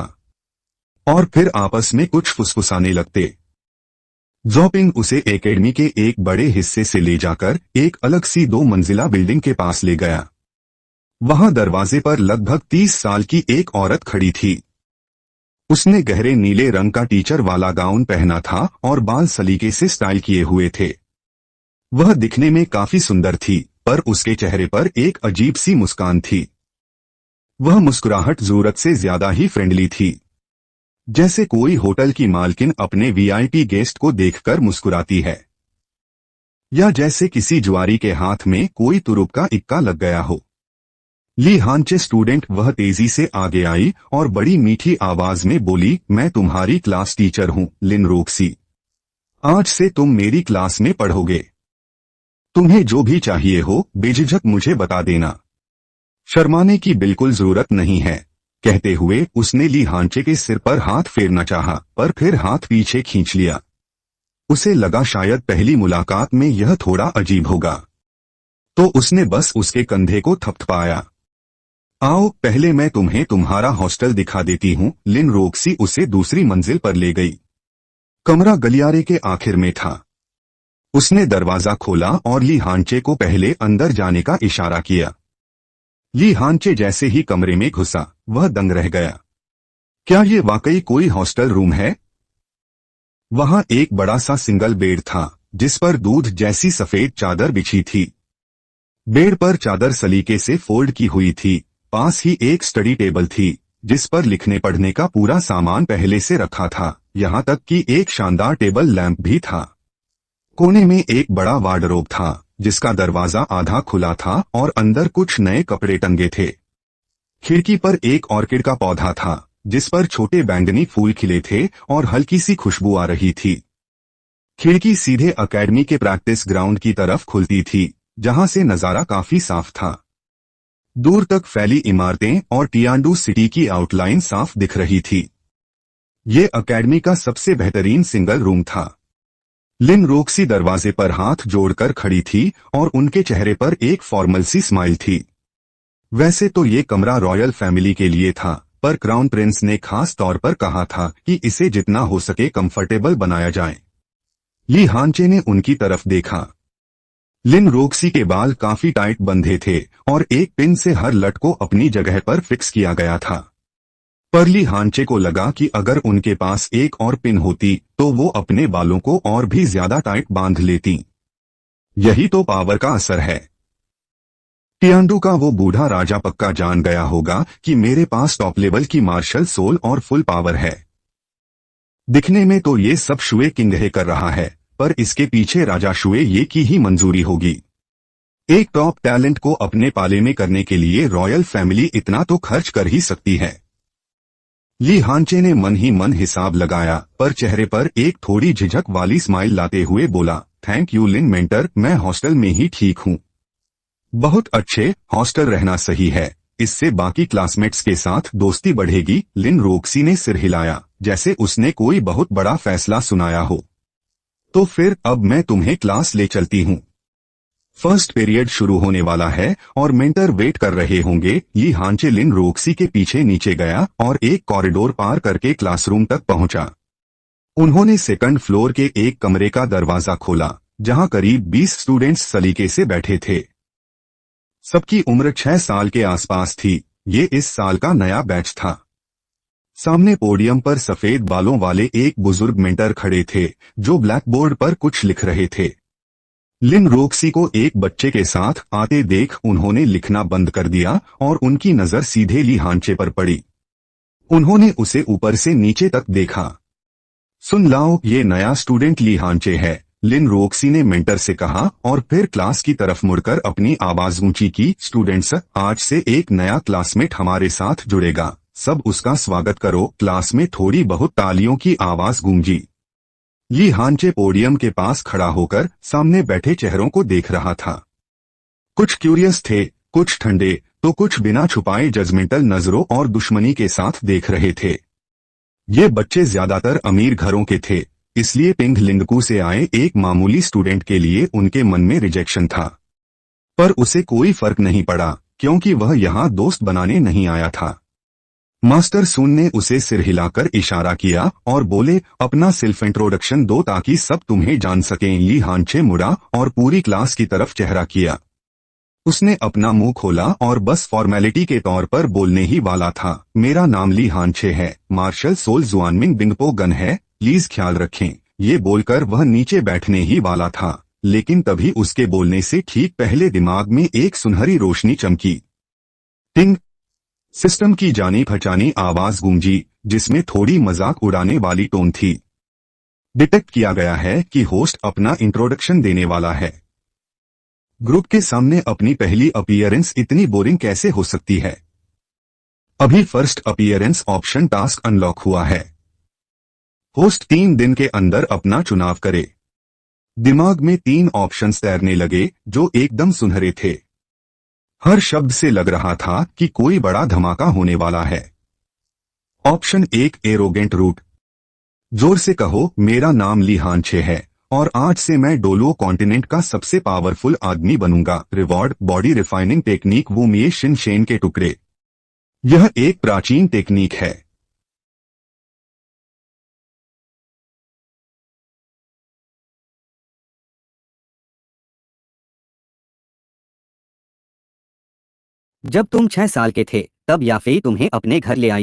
Speaker 1: और फिर आपस में कुछ फुसफुसाने लगते। ज़ोपिंग उसे एकेडमी के एक बड़े हिस्से से ले जाकर एक अलग सी 2 मंजिला बिल्डिंग के पास ले गया। वहां दरवाजे पर लगभग 30 साल की एक औरत खड़ी थी। उसने गहरे नीले रंग का टीचर वाला गाउन पहना था और बाल सलीके से स्टाइल किए हुए थे। वह दिखने में काफी सुंदर थी, पर उसके चेहरे पर एक अजीब सी मुस्कान थी। वह मुस्कुराहट जरूरत से ज्यादा ही फ्रेंडली थी, जैसे कोई होटल की मालकिन अपने वीआईपी गेस्ट को देखकर मुस्कुराती है, या जैसे किसी जुआरी के हाथ में कोई तुरुप का इक्का लग गया हो। ली हांचे स्टूडेंट वह तेजी से आगे आई और बड़ी मीठी आवाज में बोली, मैं तुम्हारी क्लास टीचर हूं, लिन रोक्सी। आज से तुम मेरी क्लास में पढ़ोगे। तुम्हें जो भी चाहिए हो बेझिझक मुझे बता देना। शर्माने की बिल्कुल जरूरत नहीं है। कहते हुए उसने ली हांचे के सिर पर हाथ फेरना चाहा, पर फिर हाथ पीछे खींच लिया। उसे लगा शायद पहली मुलाकात में यह थोड़ा अजीब होगा, तो उसने बस उसके कंधे को थपथपाया। आओ पहले मैं तुम्हें तुम्हारा हॉस्टल दिखा देती हूँ। लिन रोक्सी उसे दूसरी मंजिल पर ले गई। कमरा गलियारे के आखिर में था। उसने दरवाजा खोला और ली हांचे को पहले अंदर जाने का इशारा किया। ली हांचे जैसे ही कमरे में घुसा, वह दंग रह गया। क्या ये वाकई कोई हॉस्टल रूम है? वहां एक बड़ा सा सिंगल बेड था, जिस पर दूध जैसी सफेद चादर बिछी थी। बेड पर चादर सलीके से फोल्ड की हुई थी। पास ही एक स्टडी टेबल थी, जिस पर लिखने पढ़ने का पूरा सामान पहले से रखा था, यहाँ तक कि एक शानदार टेबल लैंप भी था। कोने में एक बड़ा वार्डरोब था, जिसका दरवाजा आधा खुला था और अंदर कुछ नए कपड़े टंगे थे। खिड़की पर एक ऑर्किड का पौधा था, जिस पर छोटे बैंगनी फूल खिले थे और हल्की सी खुशबू आ रही थी। खिड़की सीधे एकेडमी के प्रैक्टिस ग्राउंड की तरफ खुलती थी, जहां से नजारा काफी साफ था। दूर तक फैली इमारतें और टियांडू सिटी की आउटलाइन साफ दिख रही थी। ये एकेडमी का सबसे बेहतरीन सिंगल रूम था। लिन रोक्सी दरवाजे पर हाथ जोड़कर खड़ी थी और उनके चेहरे पर एक फॉर्मल सी स्माइल थी। वैसे तो ये कमरा रॉयल फैमिली के लिए था, पर क्राउन प्रिंस ने खास तौर पर कहा था कि इसे जितना हो सके कंफर्टेबल बनाया जाए। ली हांचे ने उनकी तरफ देखा। लिन रोक्सी के बाल काफी टाइट बंधे थे और एक पिन से हर लट को अपनी जगह पर फिक्स किया गया था। पर ली हांचे को लगा कि अगर उनके पास एक और पिन होती तो वो अपने बालों को और भी ज्यादा टाइट बांध लेती। यही तो पावर का असर है। टियांडू का वो बूढ़ा राजा पक्का जान गया होगा कि मेरे पास टॉप लेवल की मार्शल सोल और फुल पावर है। दिखने में तो ये सब शुए किंग कर रहा है, पर इसके पीछे राजा शुए ये की ही मंजूरी होगी। एक टॉप टैलेंट को अपने पाले में करने के लिए रॉयल फैमिली इतना तो खर्च कर ही सकती है। ली हांचे ने मन ही मन हिसाब लगाया, पर चेहरे पर एक थोड़ी झिझक वाली स्माइल लाते हुए बोला, थैंक यू लिन मेंटर, मैं हॉस्टल में ही ठीक हूँ। बहुत अच्छे, हॉस्टल रहना सही है, इससे बाकी क्लासमेट्स के साथ दोस्ती बढ़ेगी। लिन रोक्सी ने सिर हिलाया, जैसे उसने कोई बहुत बड़ा फैसला सुनाया हो। तो फिर अब मैं तुम्हें क्लास ले चलती हूँ। फर्स्ट पीरियड शुरू होने वाला है और मेंटर वेट कर रहे होंगे। ली हांचे लिन रोक्सी के पीछे नीचे गया और एक कॉरिडोर पार करके क्लासरूम तक पहुंचा। उन्होंने सेकंड फ्लोर के एक कमरे का दरवाजा खोला, जहां करीब 20 स्टूडेंट्स सलीके से बैठे थे। सबकी उम्र 6 साल के आसपास थी। ये इस साल का नया बैच था। सामने पोडियम पर सफेद बालों वाले एक बुजुर्ग मेंटर खड़े थे, जो ब्लैकबोर्ड पर कुछ लिख रहे थे। लिन रोक्सी को एक बच्चे के साथ आते देख उन्होंने लिखना बंद कर दिया और उनकी नजर सीधे ली हांचे पर पड़ी। उन्होंने उसे ऊपर से नीचे तक देखा। सुन लाओ, ये नया स्टूडेंट ली हांचे है, लिन रोक्सी ने मेंटर से कहा और फिर क्लास की तरफ मुड़कर अपनी आवाज ऊंची की। स्टूडेंट्स, आज से एक नया क्लासमेट हमारे साथ जुड़ेगा, सब उसका स्वागत करो। क्लास में थोड़ी बहुत तालियों की आवाज गूंजी। ली हांचे पोडियम के पास खड़ा होकर सामने बैठे चेहरों को देख रहा था। कुछ क्यूरियस थे, कुछ ठंडे, तो कुछ बिना छुपाए जजमेंटल नजरों और दुश्मनी के साथ देख रहे थे। ये बच्चे ज्यादातर अमीर घरों के थे, इसलिए पिंग लिंगकू से आए एक मामूली स्टूडेंट के लिए उनके मन में रिजेक्शन था। पर उसे कोई फर्क नहीं पड़ा, क्योंकि वह यहाँ दोस्त बनाने नहीं आया था। मास्टर सुन ने उसे सिर हिलाकर इशारा किया और बोले, अपना सेल्फ इंट्रोडक्शन दो ताकि सब तुम्हें जान सकें। ली हांचे मुड़ा और पूरी क्लास की तरफ चेहरा किया। उसने अपना मुंह खोला और बस फॉर्मेलिटी के तौर पर बोलने ही वाला था, मेरा नाम ली हांचे है, मार्शल सोल जुआनमिंग बिंगपो गन है, प्लीज ख्याल रखें। ये बोलकर वह नीचे बैठने ही वाला था, लेकिन तभी उसके बोलने से ठीक पहले दिमाग में एक सुनहरी रोशनी चमकी। टिंग। सिस्टम की जानी पहचानी आवाज गूंजी, जिसमें थोड़ी मजाक उड़ाने वाली टोन थी। डिटेक्ट किया गया है कि होस्ट अपना इंट्रोडक्शन देने वाला है। ग्रुप के सामने अपनी पहली अपीयरेंस इतनी बोरिंग कैसे हो सकती है? अभी first appearance option task unlock हुआ है। होस्ट 3 दिन के अंदर अपना चुनाव करे। दिमाग में 3 ऑप्शंस तैरने लगे, जो एकदम सुनहरे थे। हर शब्द से लग रहा था कि कोई बड़ा धमाका होने वाला है। Option 1, arrogant route. जोर से कहो, मेरा नाम ली हांचे है और आज से मैं डोलो कॉन्टिनेंट का सबसे पावरफुल आदमी बनूंगा। रिवॉर्ड, बॉडी रिफाइनिंग टेक्निक वुमिए शिन शेन के टुकड़े। यह एक प्राचीन टेक्निक है।
Speaker 2: जब तुम 6 साल के थे तब याफे तुम्हें अपने घर ले आई।